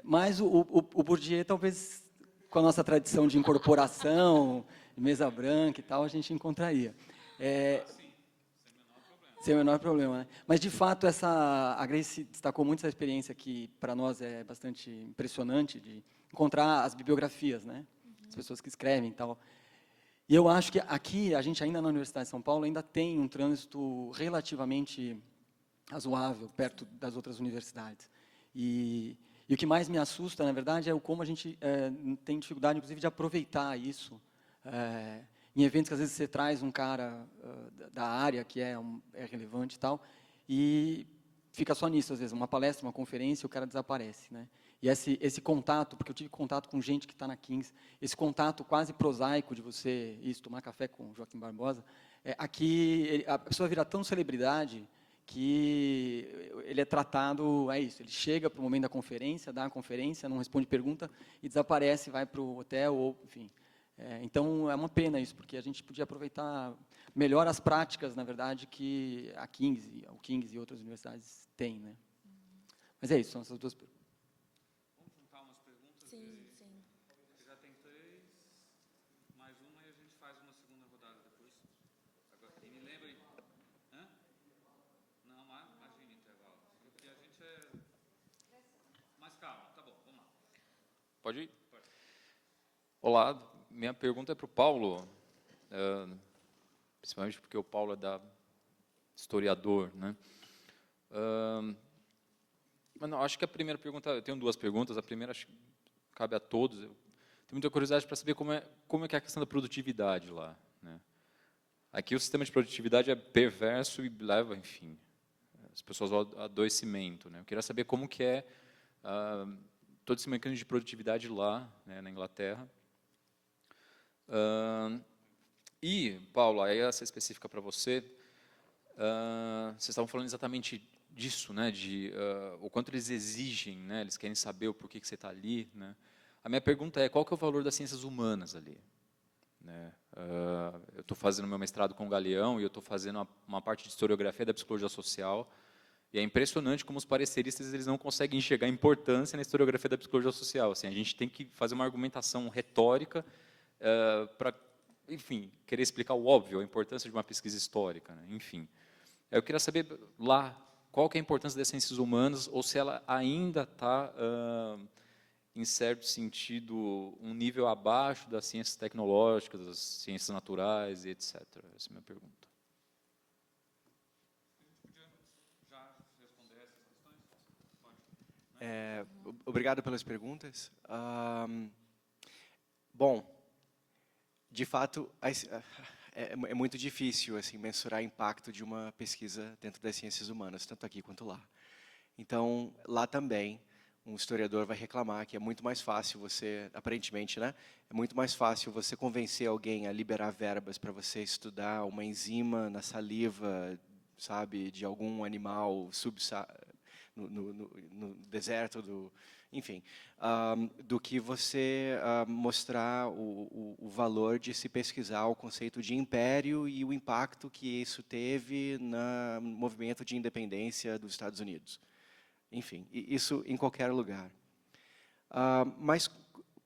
[SPEAKER 6] Mas o Bourdieu, talvez, com a nossa tradição de incorporação, de mesa branca e tal, a gente encontraria. Sem o menor problema, né? Mas, de fato, a Grace destacou muito essa experiência que, para nós, é bastante impressionante, de encontrar as bibliografias, né? As pessoas que escrevem e tal. E eu acho que aqui, a gente ainda na Universidade de São Paulo, ainda tem um trânsito relativamente razoável, perto das outras universidades. E o que mais me assusta, na verdade, é como a gente tem dificuldade, inclusive, de aproveitar isso. Em eventos que às vezes você traz um cara da área que é relevante e tal, e fica só nisso, às vezes, uma palestra, uma conferência, e o cara desaparece, né? E esse contato, porque eu tive contato com gente que está na King's, esse contato quase prosaico de você tomar café com o Joaquim Barbosa, aqui a pessoa vira tão celebridade que ele é tratado, ele chega para o momento da conferência, dá a conferência, não responde pergunta e desaparece, vai para o hotel, ou enfim. Então, é uma pena isso, porque a gente podia aproveitar melhor as práticas, na verdade, que o King's e outras universidades têm, né? Mas é isso, são essas duas perguntas.
[SPEAKER 4] Vamos juntar umas perguntas?
[SPEAKER 2] Sim.
[SPEAKER 4] Você já tem 3, mais uma, e a gente faz uma segunda rodada depois. Agora, e me lembrem... Hã? Não, imagina intervalo, porque a gente é... Mais calma, tá bom, vamos lá.
[SPEAKER 7] Pode ir? Pode. Olá, minha pergunta é para o Paulo, principalmente porque o Paulo é historiador, né? Mas não, acho que a primeira pergunta, eu tenho duas perguntas, a primeira acho que cabe a todos. tenho muita curiosidade para saber como é que é a questão da produtividade lá, né? Aqui o sistema de produtividade é perverso e leva, enfim, as pessoas ao adoecimento, né? Eu queria saber como que é todo esse mecanismo de produtividade lá, né, na Inglaterra. E, Paulo, aí essa específica para você, vocês estavam falando exatamente disso, né, de o quanto eles exigem, né, eles querem saber o porquê que você está ali, né. A minha pergunta é, qual que é o valor das ciências humanas ali? Né? Eu estou fazendo meu mestrado com o Galeão e eu estou fazendo uma parte de historiografia da psicologia social, e é impressionante como os pareceristas eles não conseguem enxergar a importância na historiografia da psicologia social. Assim, a gente tem que fazer uma argumentação retórica para, enfim, querer explicar o óbvio, a importância de uma pesquisa histórica, né? Enfim, eu queria saber lá qual que é a importância das ciências humanas, ou se ela ainda está, em certo sentido, um nível abaixo das ciências tecnológicas, das ciências naturais, e etc. Essa é a minha pergunta.
[SPEAKER 1] Obrigado pelas perguntas. Bom, de fato, é muito difícil assim mensurar o impacto de uma pesquisa dentro das ciências humanas, tanto aqui quanto lá. Então, lá também, um historiador vai reclamar que é muito mais fácil você, aparentemente, né? É muito mais fácil você convencer alguém a liberar verbas para você estudar uma enzima na saliva, sabe, de algum animal no deserto, enfim, do que você mostrar o valor de se pesquisar o conceito de império e o impacto que isso teve no movimento de independência dos Estados Unidos. Enfim, isso em qualquer lugar. Mas,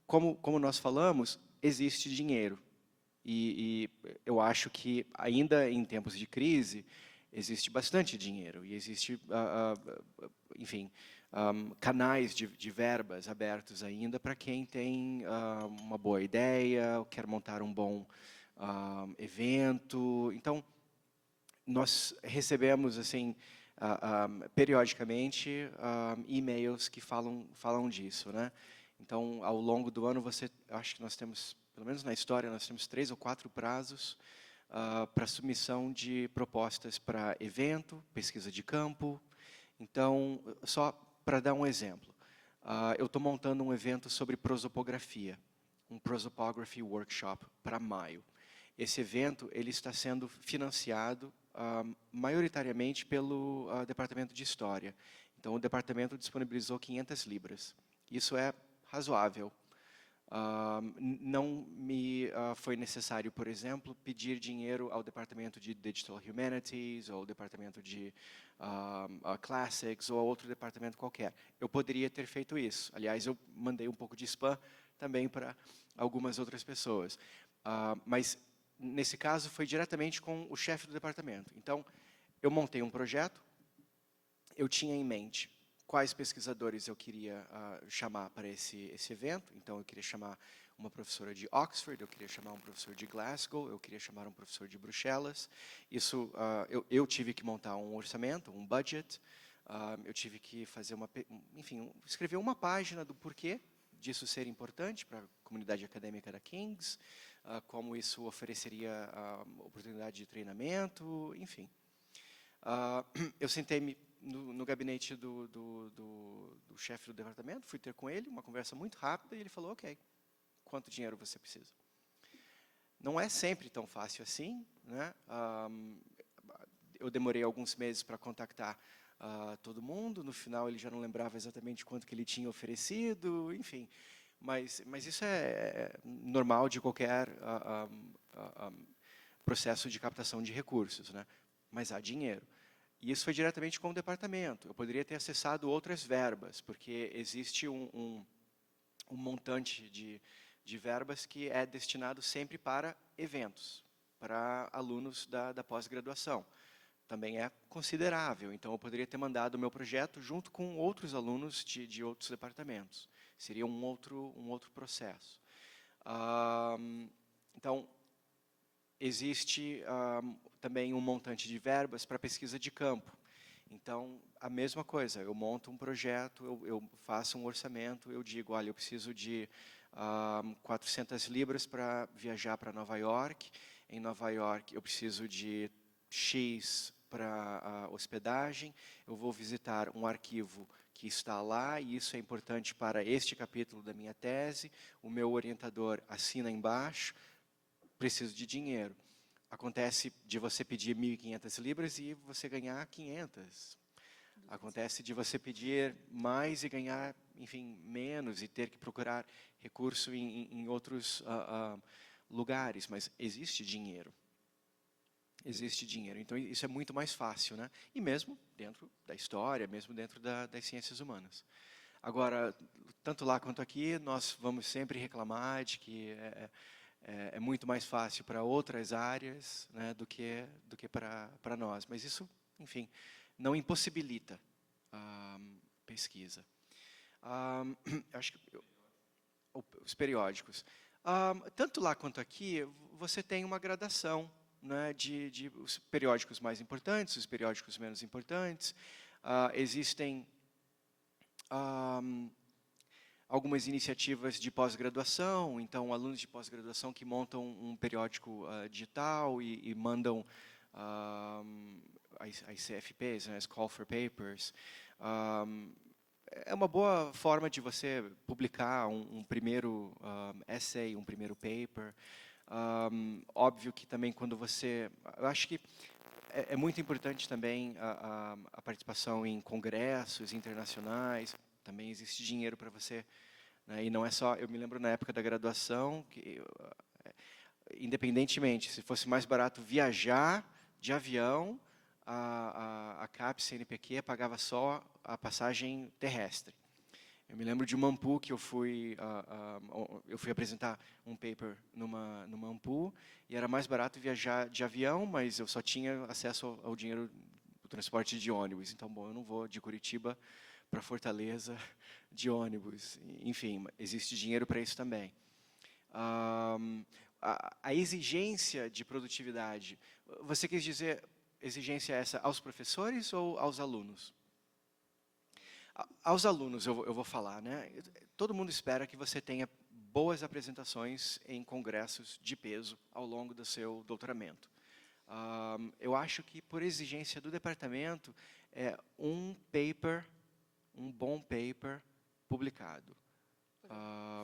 [SPEAKER 1] como nós falamos, existe dinheiro. E eu acho que, ainda em tempos de crise, existe bastante dinheiro. E existe, enfim, canais de verbas abertos ainda para quem tem uma boa ideia, quer montar um bom evento. Então, nós recebemos, assim, periodicamente, e-mails que falam disso, né? Então, ao longo do ano, acho que nós temos, pelo menos na história, nós temos 3 ou 4 prazos para submissão de propostas para evento, pesquisa de campo. Então, só para dar um exemplo, eu estou montando um evento sobre prosopografia, um prosopography workshop para maio. Esse evento ele está sendo financiado maioritariamente pelo Departamento de História. Então, o departamento disponibilizou 500 libras. Isso é razoável. Não me foi necessário, por exemplo, pedir dinheiro ao Departamento de Digital Humanities, ou ao Departamento de Classics, ou a outro departamento qualquer. Eu poderia ter feito isso. Aliás, eu mandei um pouco de spam também para algumas outras pessoas. Mas, nesse caso, foi diretamente com o chefe do departamento. Então, eu montei um projeto, eu tinha em mente quais pesquisadores eu queria chamar para esse evento. Então, eu queria chamar uma professora de Oxford, eu queria chamar um professor de Glasgow, eu queria chamar um professor de Bruxelas. Isso, eu tive que montar um orçamento, um budget. Eu tive que fazer enfim, escrever uma página do porquê disso ser importante para a comunidade acadêmica da King's, como isso ofereceria oportunidade de treinamento, enfim. Eu sentei-me no gabinete do chefe do departamento, fui ter com ele, uma conversa muito rápida, e ele falou, ok, quanto dinheiro você precisa? Não é sempre tão fácil assim, né? Eu demorei alguns meses para contactar todo mundo, no final ele já não lembrava exatamente quanto que ele tinha oferecido, enfim. Mas isso é normal de qualquer processo de captação de recursos, né? Mas há dinheiro. E isso foi diretamente com o departamento. Eu poderia ter acessado outras verbas, porque existe um montante de verbas que é destinado sempre para eventos, para alunos da pós-graduação. Também é considerável. Então, eu poderia ter mandado o meu projeto junto com outros alunos de outros departamentos. Seria um outro processo. Então, existe também um montante de verbas para pesquisa de campo. Então, a mesma coisa, eu monto um projeto, eu faço um orçamento, eu digo, olha, eu preciso de 400 libras para viajar para Nova York. Em Nova York, eu preciso de X para hospedagem. Eu vou visitar um arquivo que está lá, e isso é importante para este capítulo da minha tese. O meu orientador assina embaixo. Preciso de dinheiro. Acontece de você pedir 1.500 libras e você ganhar 500. Acontece de você pedir mais e ganhar, enfim, menos, e ter que procurar recurso em outros lugares, mas existe dinheiro. Existe dinheiro, então isso é muito mais fácil, né? E mesmo dentro da história, mesmo dentro das ciências humanas. Agora, tanto lá quanto aqui, nós vamos sempre reclamar de que é muito mais fácil para outras áreas, né, do que para nós. Mas isso, enfim, não impossibilita a pesquisa. Acho que os periódicos. Tanto lá quanto aqui, você tem uma gradação, né, de os periódicos mais importantes, os periódicos menos importantes. Existem algumas iniciativas de pós-graduação, então alunos de pós-graduação que montam um periódico digital e mandam as CFPs, né, as Call for Papers. É uma boa forma de você publicar um primeiro essay, um primeiro paper. Óbvio que também quando você... Eu acho que é muito importante também a participação em congressos internacionais. Também existe dinheiro para você, né? E não é só... Eu me lembro na época da graduação, que independentemente, se fosse mais barato viajar de avião, a CAPES, CNPq, pagava só a passagem terrestre. Eu me lembro de uma AMPU que eu fui apresentar um paper numa AMPU, e era mais barato viajar de avião, mas eu só tinha acesso ao dinheiro do transporte de ônibus. Então, bom, eu não vou de Curitiba para Fortaleza de ônibus. Enfim, existe dinheiro para isso também. A exigência de produtividade, você quis dizer exigência essa aos professores ou aos alunos? Aos alunos eu vou falar, né? Todo mundo espera que você tenha boas apresentações em congressos de peso ao longo do seu doutoramento. Eu acho que, por exigência do departamento, um bom paper publicado.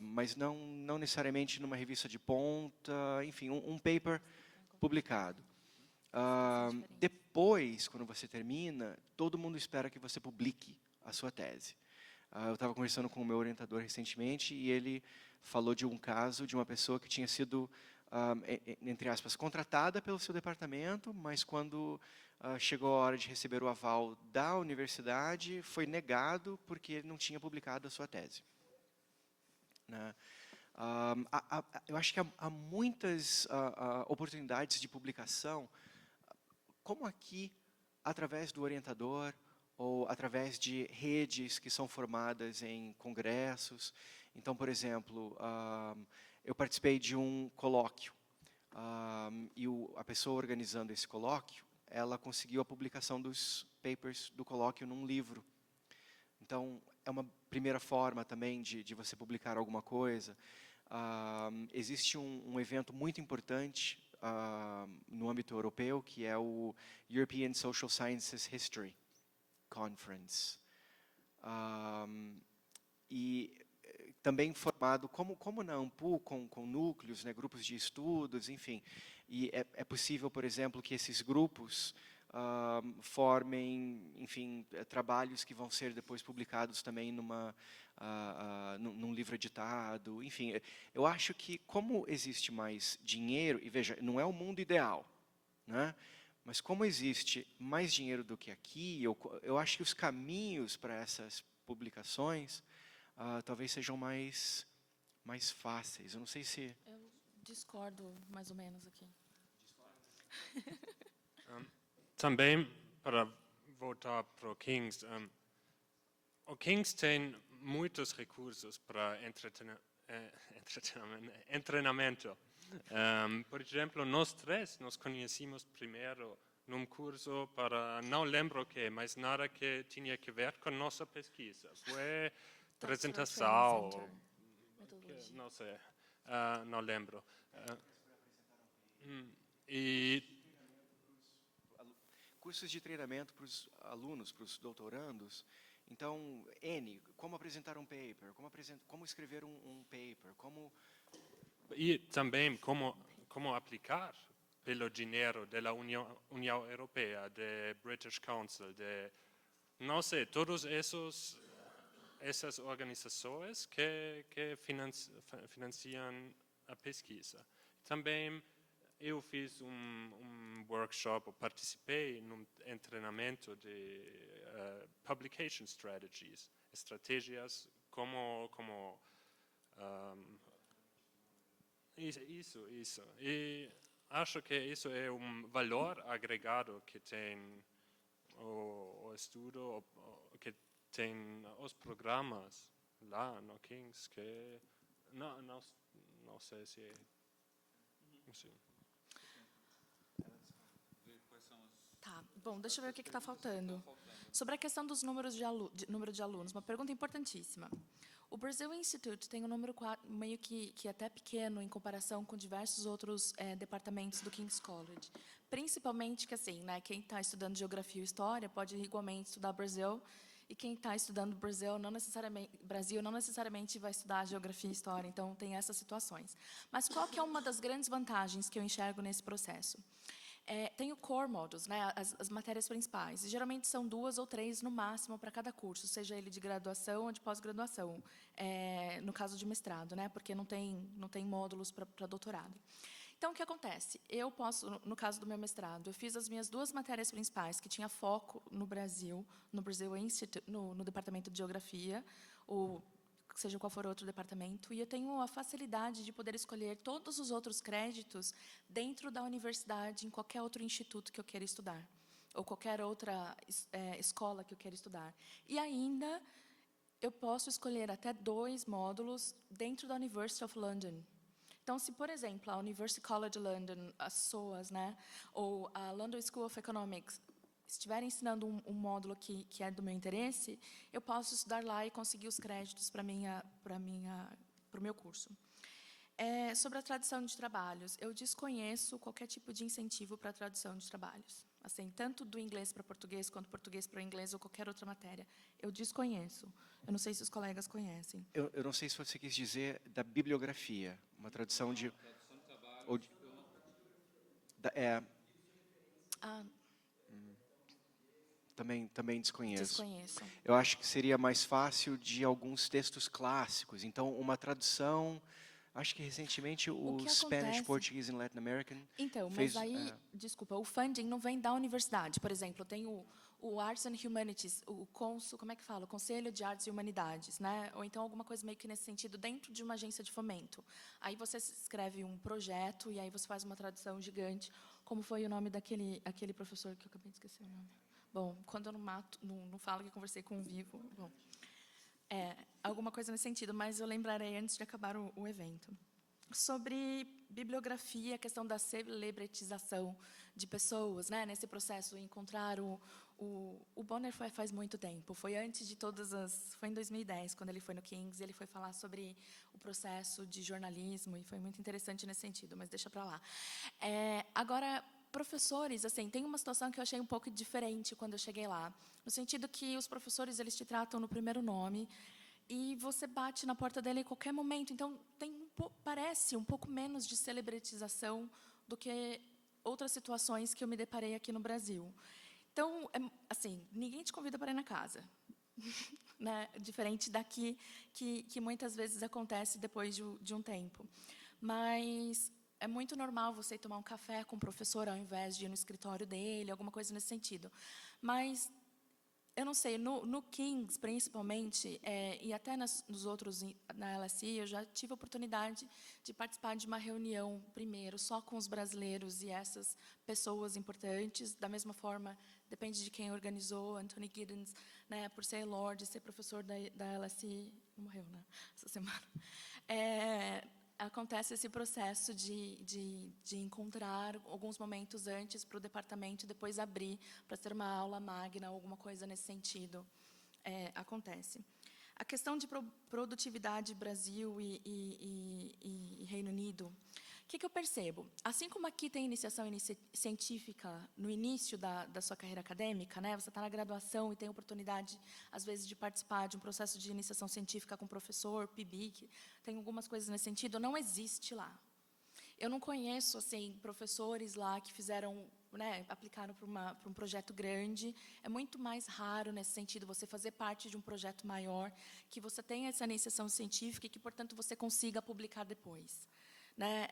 [SPEAKER 1] Mas não necessariamente numa revista de ponta, enfim, um paper publicado. Depois, quando você termina, todo mundo espera que você publique a sua tese. Eu estava conversando com o meu orientador recentemente e ele falou de um caso de uma pessoa que tinha sido, entre aspas, contratada pelo seu departamento, mas quando chegou a hora de receber o aval da universidade, foi negado porque não tinha publicado a sua tese. Né? Eu acho que há muitas oportunidades de publicação, como aqui, através do orientador, ou através de redes que são formadas em congressos. Então, por exemplo, eu participei de um colóquio, e a pessoa organizando esse colóquio, ela conseguiu a publicação dos papers do colóquio num livro. Então, é uma primeira forma também de você publicar alguma coisa. Existe um evento muito importante no âmbito europeu, que é o European Social Sciences History Conference. E também formado, como na AMPU, com núcleos, né, grupos de estudos, enfim. E é possível, por exemplo, que esses grupos formem, enfim, trabalhos que vão ser depois publicados também num livro editado. Enfim, eu acho que como existe mais dinheiro, e veja, não é o mundo ideal, né? Mas como existe mais dinheiro do que aqui, eu acho que os caminhos para essas publicações talvez sejam mais fáceis. Eu não sei se...
[SPEAKER 2] Eu discordo mais ou menos aqui.
[SPEAKER 3] Também, para voltar para o King's, o King's tem muitos recursos para treinamento. Por exemplo, nós três nos conhecemos primeiro num curso para, não lembro o que, mas nada que tinha que ver com nossa pesquisa. Foi apresentação,
[SPEAKER 2] metodologia?
[SPEAKER 3] Não sei, não lembro. E
[SPEAKER 1] Cursos de treinamento para os alunos, para os doutorandos. Então, como apresentar um paper, como escrever um paper,
[SPEAKER 3] E também como aplicar pelo dinheiro da União Europeia, da British Council, não sei, todas essas organizações que financiam a pesquisa. Também eu fiz workshop, participei num treinamento de publication strategies, estratégias como isso. E acho que isso é valor agregado que tem o estudo, que tem os programas lá no King's, que não sei se é assim.
[SPEAKER 2] Tá, bom, deixa eu ver o que está faltando. Sobre a questão dos número de alunos, uma pergunta importantíssima. O Brazil Institute tem um número meio que até pequeno em comparação com diversos outros departamentos do King's College. Principalmente que, assim, né, quem está estudando geografia ou história pode igualmente estudar Brasil, e quem está estudando Brasil não necessariamente vai estudar geografia e história, então tem essas situações. Mas qual que é uma das grandes vantagens que eu enxergo nesse processo? Tem o core modules, né, as matérias principais. E geralmente são 2 ou 3 no máximo para cada curso, seja ele de graduação ou de pós-graduação, no caso de mestrado, né, porque não tem módulos para doutorado. Então, o que acontece? Eu posso, no caso do meu mestrado, eu fiz as minhas 2 matérias principais, que tinha foco no Brasil Institute, no departamento de geografia, ou seja qual for outro departamento, e eu tenho a facilidade de poder escolher todos os outros créditos dentro da universidade, em qualquer outro instituto que eu queira estudar, ou qualquer outra escola que eu queira estudar. E ainda, eu posso escolher até 2 módulos dentro da University of London. Então, se, por exemplo, a University College London, a SOAS, né, ou a London School of Economics, estiverem ensinando um módulo que é do meu interesse, eu posso estudar lá e conseguir os créditos para o meu curso. Sobre a tradução de trabalhos, eu desconheço qualquer tipo de incentivo para a tradução de trabalhos. Assim, tanto do inglês para português, quanto português para inglês, ou qualquer outra matéria. Eu desconheço. Eu não sei se os colegas conhecem.
[SPEAKER 1] eu não sei se você quis dizer da bibliografia, uma tradução de... Ou de também desconheço.
[SPEAKER 2] Desconheço.
[SPEAKER 1] Eu acho que seria mais fácil de alguns textos clássicos. Então, uma tradução... Acho que recentemente o
[SPEAKER 2] que
[SPEAKER 1] Spanish,
[SPEAKER 2] acontece-
[SPEAKER 1] Portuguese and Latin American
[SPEAKER 2] Então,
[SPEAKER 1] fez...
[SPEAKER 2] mas aí, desculpa, o funding não vem da universidade. Por exemplo, tem o Arts and Humanities, o como é que fala? O Conselho de Artes e Humanidades, né? Ou então alguma coisa meio que nesse sentido, dentro de uma agência de fomento. Aí você escreve um projeto e aí você faz uma tradução gigante, como foi o nome aquele professor que eu acabei de esquecer o nome. Bom, quando eu não falo que eu conversei com um vivo, bom, alguma coisa nesse sentido, mas eu lembrarei antes de acabar o evento. Sobre bibliografia, a questão da celebritização de pessoas, né, nesse processo, encontrar o Bonner foi faz muito tempo, foi antes de foi em 2010, quando ele foi no King's, ele foi falar sobre o processo de jornalismo, e foi muito interessante nesse sentido, mas deixa para lá. Agora, professores, assim, tem uma situação que eu achei um pouco diferente quando eu cheguei lá, no sentido que os professores, eles te tratam no primeiro nome, e você bate na porta dele em qualquer momento. Então, parece um pouco menos de celebritização do que outras situações que eu me deparei aqui no Brasil. Então, assim, ninguém te convida para ir na casa. Né? Diferente daqui, que muitas vezes acontece depois de um tempo. Mas é muito normal você ir tomar um café com o professor ao invés de ir no escritório dele, alguma coisa nesse sentido. Mas... eu não sei, no King's, principalmente, e até nos outros, na LSE, eu já tive a oportunidade de participar de uma reunião, primeiro, só com os brasileiros e essas pessoas importantes. Da mesma forma, depende de quem organizou, Anthony Giddens, né, por ser Lord, ser professor da LSE, morreu, né, essa semana. Acontece esse processo de encontrar alguns momentos antes para o departamento e depois abrir para ter uma aula magna, alguma coisa nesse sentido. Acontece. A questão de produtividade Brasil e Reino Unido, o que eu percebo? Assim como aqui tem iniciação científica no início da sua carreira acadêmica, né? Você está na graduação e tem oportunidade, às vezes, de participar de um processo de iniciação científica com professor, PIBIC, tem algumas coisas nesse sentido, não existe lá. Eu não conheço assim, professores lá que fizeram, né, aplicaram para um projeto grande. É muito mais raro, nesse sentido, você fazer parte de um projeto maior, que você tenha essa iniciação científica e que, portanto, você consiga publicar depois. Né?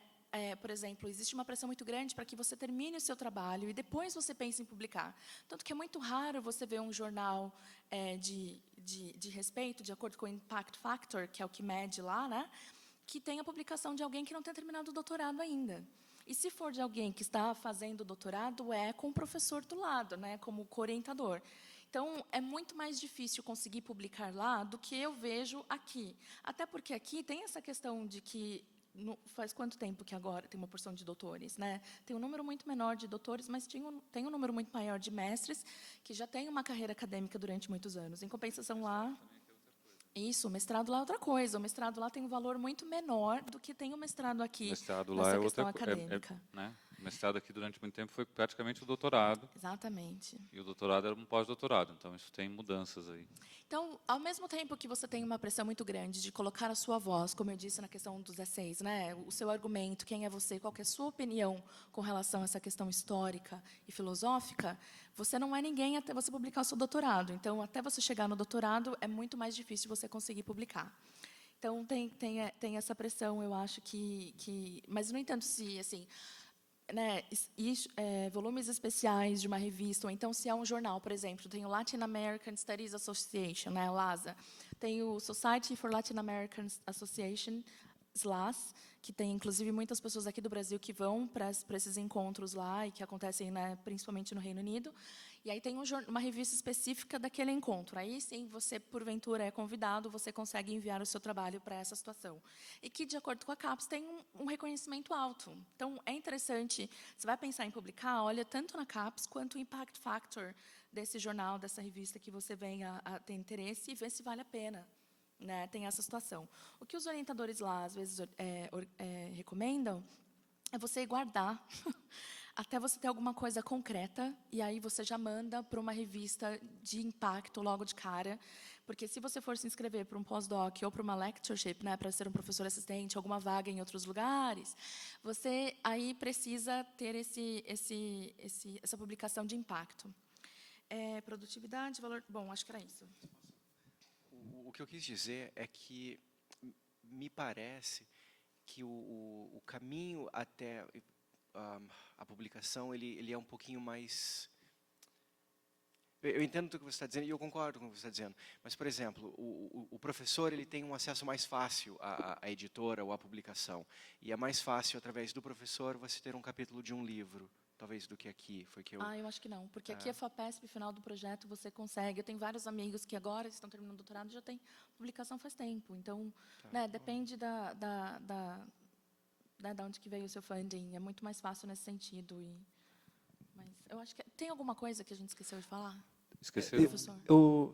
[SPEAKER 2] Por exemplo, existe uma pressão muito grande para que você termine o seu trabalho e depois você pense em publicar. Tanto que é muito raro você ver um jornal de respeito, de acordo com o Impact Factor, que é o que mede lá, né, que tenha a publicação de alguém que não tenha terminado o doutorado ainda. E se for de alguém que está fazendo doutorado, é com o professor do lado, né, como co-orientador. Então, é muito mais difícil conseguir publicar lá do que eu vejo aqui. Até porque aqui tem essa questão de que faz quanto tempo que agora tem uma porção de doutores, né? Tem um número muito menor de doutores, mas tem um número muito maior de mestres que já têm uma carreira acadêmica durante muitos anos. Em compensação lá, isso, o mestrado lá é outra coisa. O mestrado lá tem um valor muito menor do que tem o mestrado aqui.
[SPEAKER 4] O mestrado
[SPEAKER 2] nessa
[SPEAKER 4] lá é
[SPEAKER 2] questão
[SPEAKER 4] outra
[SPEAKER 2] acadêmica.
[SPEAKER 4] né? O mestrado aqui durante muito tempo foi praticamente o doutorado.
[SPEAKER 2] Exatamente.
[SPEAKER 4] E o doutorado era um pós-doutorado, então isso tem mudanças aí.
[SPEAKER 2] Então, ao mesmo tempo que você tem uma pressão muito grande de colocar a sua voz, como eu disse na questão dos essays, né, o seu argumento, quem é você, qual que é a sua opinião com relação a essa questão histórica e filosófica, você não é ninguém até você publicar o seu doutorado. Então, até você chegar no doutorado, é muito mais difícil você conseguir publicar. Então, tem essa pressão, eu acho que... Mas, no entanto, se, assim... Né, volumes especiais de uma revista, ou então se é um jornal, por exemplo, tem o Latin American Studies Association, né, o LASA, tem o Society for Latin American Association, SLAS, que tem, inclusive, muitas pessoas aqui do Brasil que vão para esses encontros lá, e que acontecem, né, principalmente no Reino Unido, e aí tem uma revista específica daquele encontro. Aí, sim, você, porventura, é convidado, você consegue enviar o seu trabalho para essa situação. E que, de acordo com a CAPES, tem um reconhecimento alto. Então, é interessante, você vai pensar em publicar, olha tanto na CAPES quanto o Impact Factor desse jornal, dessa revista que você venha a ter interesse e ver se vale a pena. Né, tem essa situação. O que os orientadores lá, às vezes, recomendam é você guardar até você ter alguma coisa concreta, e aí você já manda para uma revista de impacto logo de cara, porque se você for se inscrever para um pós-doc ou para uma lectureship, né, para ser um professor assistente, alguma vaga em outros lugares, você aí precisa ter essa publicação de impacto. Produtividade, valor... Bom, acho que era isso.
[SPEAKER 1] O que eu quis dizer é que me parece que o caminho até a publicação ele é um pouquinho mais... Eu entendo o que você está dizendo e eu concordo com o que você está dizendo. Mas, por exemplo, o professor ele tem um acesso mais fácil à editora ou à publicação. E é mais fácil, através do professor, você ter um capítulo de um livro, talvez, do que aqui. Foi que
[SPEAKER 2] eu acho que não. Porque aqui a FAPESP, final do projeto, você consegue. Eu tenho vários amigos que agora estão terminando o doutorado e já tem publicação faz tempo. Então, né, depende da onde que veio o seu funding. É muito mais fácil nesse sentido. Mas eu acho que... Tem alguma coisa que a gente esqueceu de falar?
[SPEAKER 4] Esqueceu?
[SPEAKER 2] Professor?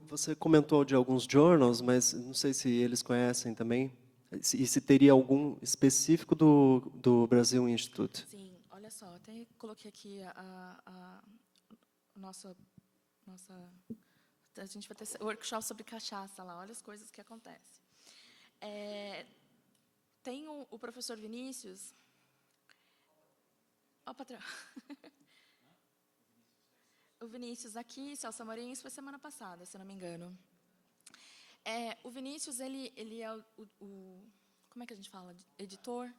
[SPEAKER 5] Você comentou de alguns journals, mas não sei se eles conhecem também. E se teria algum específico do Brasil Institute.
[SPEAKER 2] Sim, olha só, até coloquei aqui a nossa... A gente vai ter workshop sobre cachaça lá, olha as coisas que acontecem. Tem o professor Vinícius... Ó, patrão. O Vinícius aqui, Celso Amorim, isso foi semana passada, se eu não me engano. O Vinícius, ele é o... Como é que a gente fala? Editor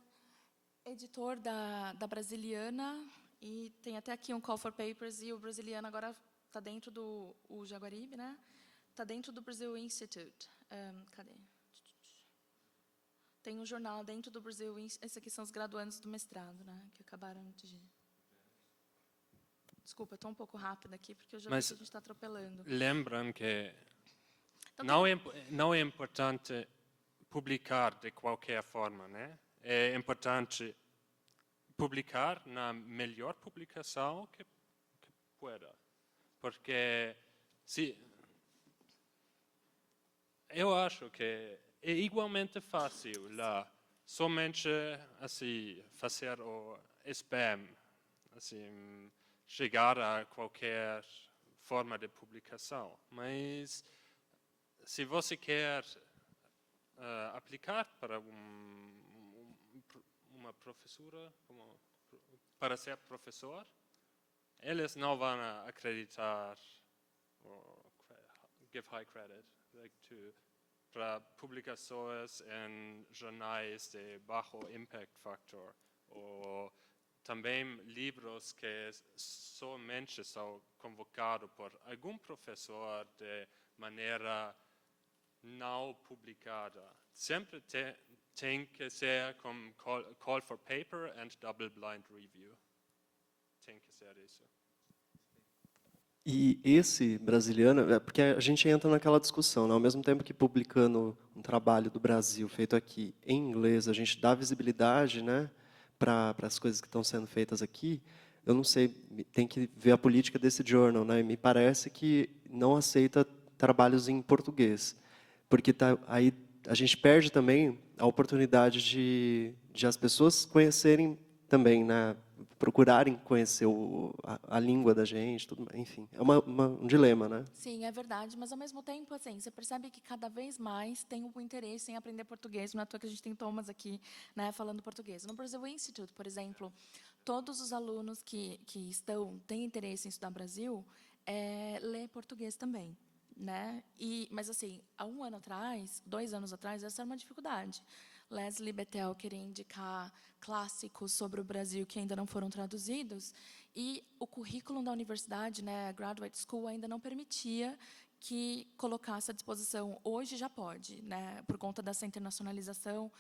[SPEAKER 2] da Brasiliana, e tem até aqui um Call for Papers, e o Brasiliana agora está dentro do Jaguaribe, né? Está dentro do Brazil Institute. Cadê? Tem um jornal dentro do Brazil Institute. Esses aqui são os graduandos do mestrado, né? Que acabaram de... Desculpa, estou um pouco rápida aqui, porque eu já vi que a gente está atropelando.
[SPEAKER 3] Lembram que
[SPEAKER 2] Então,
[SPEAKER 3] não é importante publicar de qualquer forma, né? É importante publicar na melhor publicação que pueda. Porque se eu acho que é igualmente fácil lá somente assim fazer o spam, assim chegar a qualquer forma de publicação. Mas se você quer aplicar para uma professora, para ser professor, eles não vão acreditar, give high credit, para publicações em jornais de baixo impact factor, ou também livros que somente são convocados por algum professor de maneira não publicada. Sempre tem que ser com call for paper and double blind review. Tem que ser isso.
[SPEAKER 5] E esse brasiliano, porque a gente entra naquela discussão, né? Ao mesmo tempo que publicando um trabalho do Brasil feito aqui em inglês, a gente dá visibilidade, né, para as coisas que estão sendo feitas aqui. Eu não sei, tem que ver a política desse journal, né? E me parece que não aceita trabalhos em português, porque aí a gente perde também a oportunidade de as pessoas conhecerem também, né? Procurarem conhecer a língua da gente, tudo, enfim, é um dilema, né?
[SPEAKER 2] Sim, é verdade, mas ao mesmo tempo, assim, você percebe que cada vez mais tem um interesse em aprender português. Não é à toa que a gente tem Thomas aqui, né, falando português. No Brasil Institute, por exemplo, todos os alunos que têm interesse em estudar Brasil, lê português também, né? Mas assim, há 1 ano atrás, 2 anos atrás, essa era uma dificuldade. Leslie Bethel queria indicar clássicos sobre o Brasil que ainda não foram traduzidos, e o currículo da universidade, né, a Graduate School, ainda não permitia que colocasse à disposição. Hoje já pode, né, por conta dessa internacionalização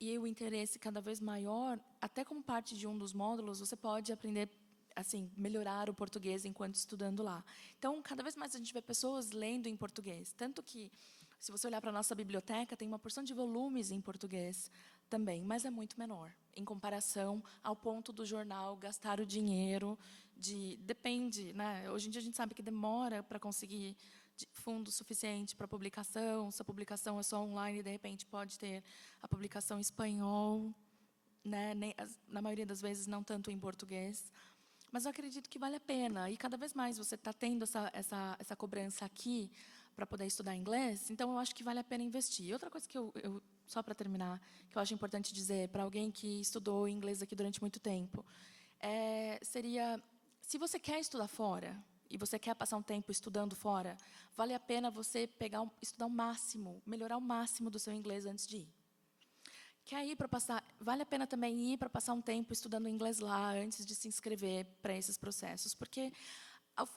[SPEAKER 2] e o interesse cada vez maior, até como parte de um dos módulos, você pode aprender, assim, melhorar o português enquanto estudando lá. Então, cada vez mais a gente vê pessoas lendo em português, tanto que, se você olhar para a nossa biblioteca, tem uma porção de volumes em português também, mas é muito menor, em comparação ao ponto do jornal gastar o dinheiro depende, né? Hoje em dia a gente sabe que demora para conseguir fundo suficiente para publicação, se a publicação é só online, de repente pode ter a publicação em espanhol, né? Na maioria das vezes não tanto em português. Mas eu acredito que vale a pena, e cada vez mais você está tendo essa cobrança aqui para poder estudar inglês, então eu acho que vale a pena investir. Outra coisa que só para terminar, que eu acho importante dizer para alguém que estudou inglês aqui durante muito tempo, seria, se você quer estudar fora, e você quer passar um tempo estudando fora, vale a pena você estudar o máximo, melhorar o máximo do seu inglês antes de ir. Quer ir para passar, vale a pena também ir para passar um tempo estudando inglês lá, antes de se inscrever para esses processos, porque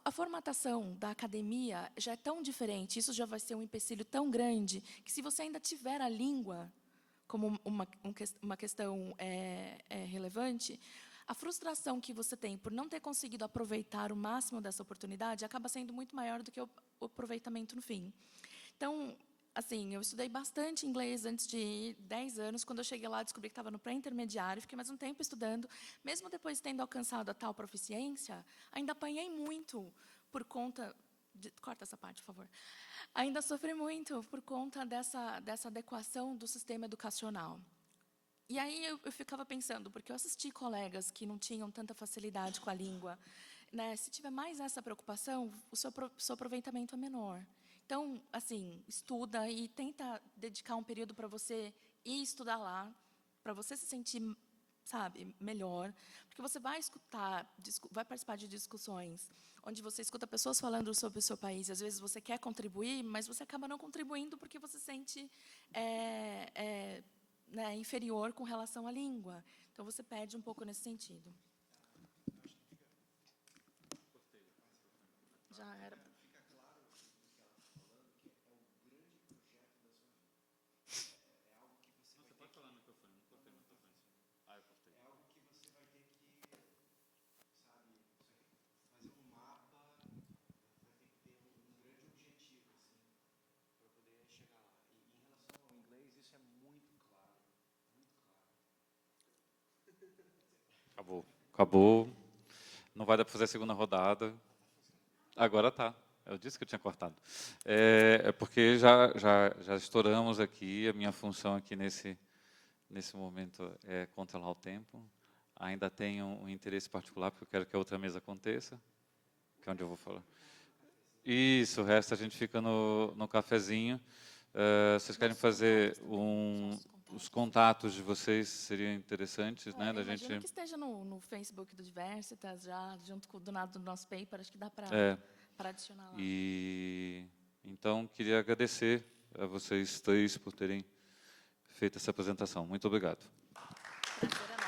[SPEAKER 2] a formatação da academia já é tão diferente, isso já vai ser um empecilho tão grande, que se você ainda tiver a língua como uma questão relevante, a frustração que você tem por não ter conseguido aproveitar o máximo dessa oportunidade acaba sendo muito maior do que o aproveitamento no fim. Então, assim, eu estudei bastante inglês antes de ir, 10 anos. Quando eu cheguei lá, descobri que estava no pré-intermediário, fiquei mais um tempo estudando. Mesmo depois de tendo alcançado a tal proficiência, ainda apanhei muito por conta... corta essa parte, por favor. Ainda sofri muito por conta dessa adequação do sistema educacional. E aí eu ficava pensando, porque eu assisti colegas que não tinham tanta facilidade com a língua, né? Se tiver mais essa preocupação, o seu aproveitamento é menor. Então, assim, estuda e tenta dedicar um período para você ir estudar lá, para você se sentir, sabe, melhor, porque você vai vai participar de discussões onde você escuta pessoas falando sobre o seu país, e às vezes você quer contribuir, mas você acaba não contribuindo porque você se sente né, inferior com relação à língua. Então, você perde um pouco nesse sentido. Já era.
[SPEAKER 4] Acabou. Não vai dar para fazer a segunda rodada. Agora tá. Eu disse que eu tinha cortado. É porque já estouramos aqui, a minha função aqui nesse momento é controlar o tempo. Ainda tenho um interesse particular, porque eu quero que a outra mesa aconteça, que é onde eu vou falar. Isso, o resto a gente fica no cafezinho. Vocês querem fazer os contatos de vocês seriam interessantes, né? Da gente.
[SPEAKER 2] Imagino que esteja no Facebook do Diversitas, já junto com do nosso paper, acho que dá para adicionar lá.
[SPEAKER 4] E então queria agradecer a vocês três por terem feito essa apresentação. Muito obrigado.
[SPEAKER 2] Prazer é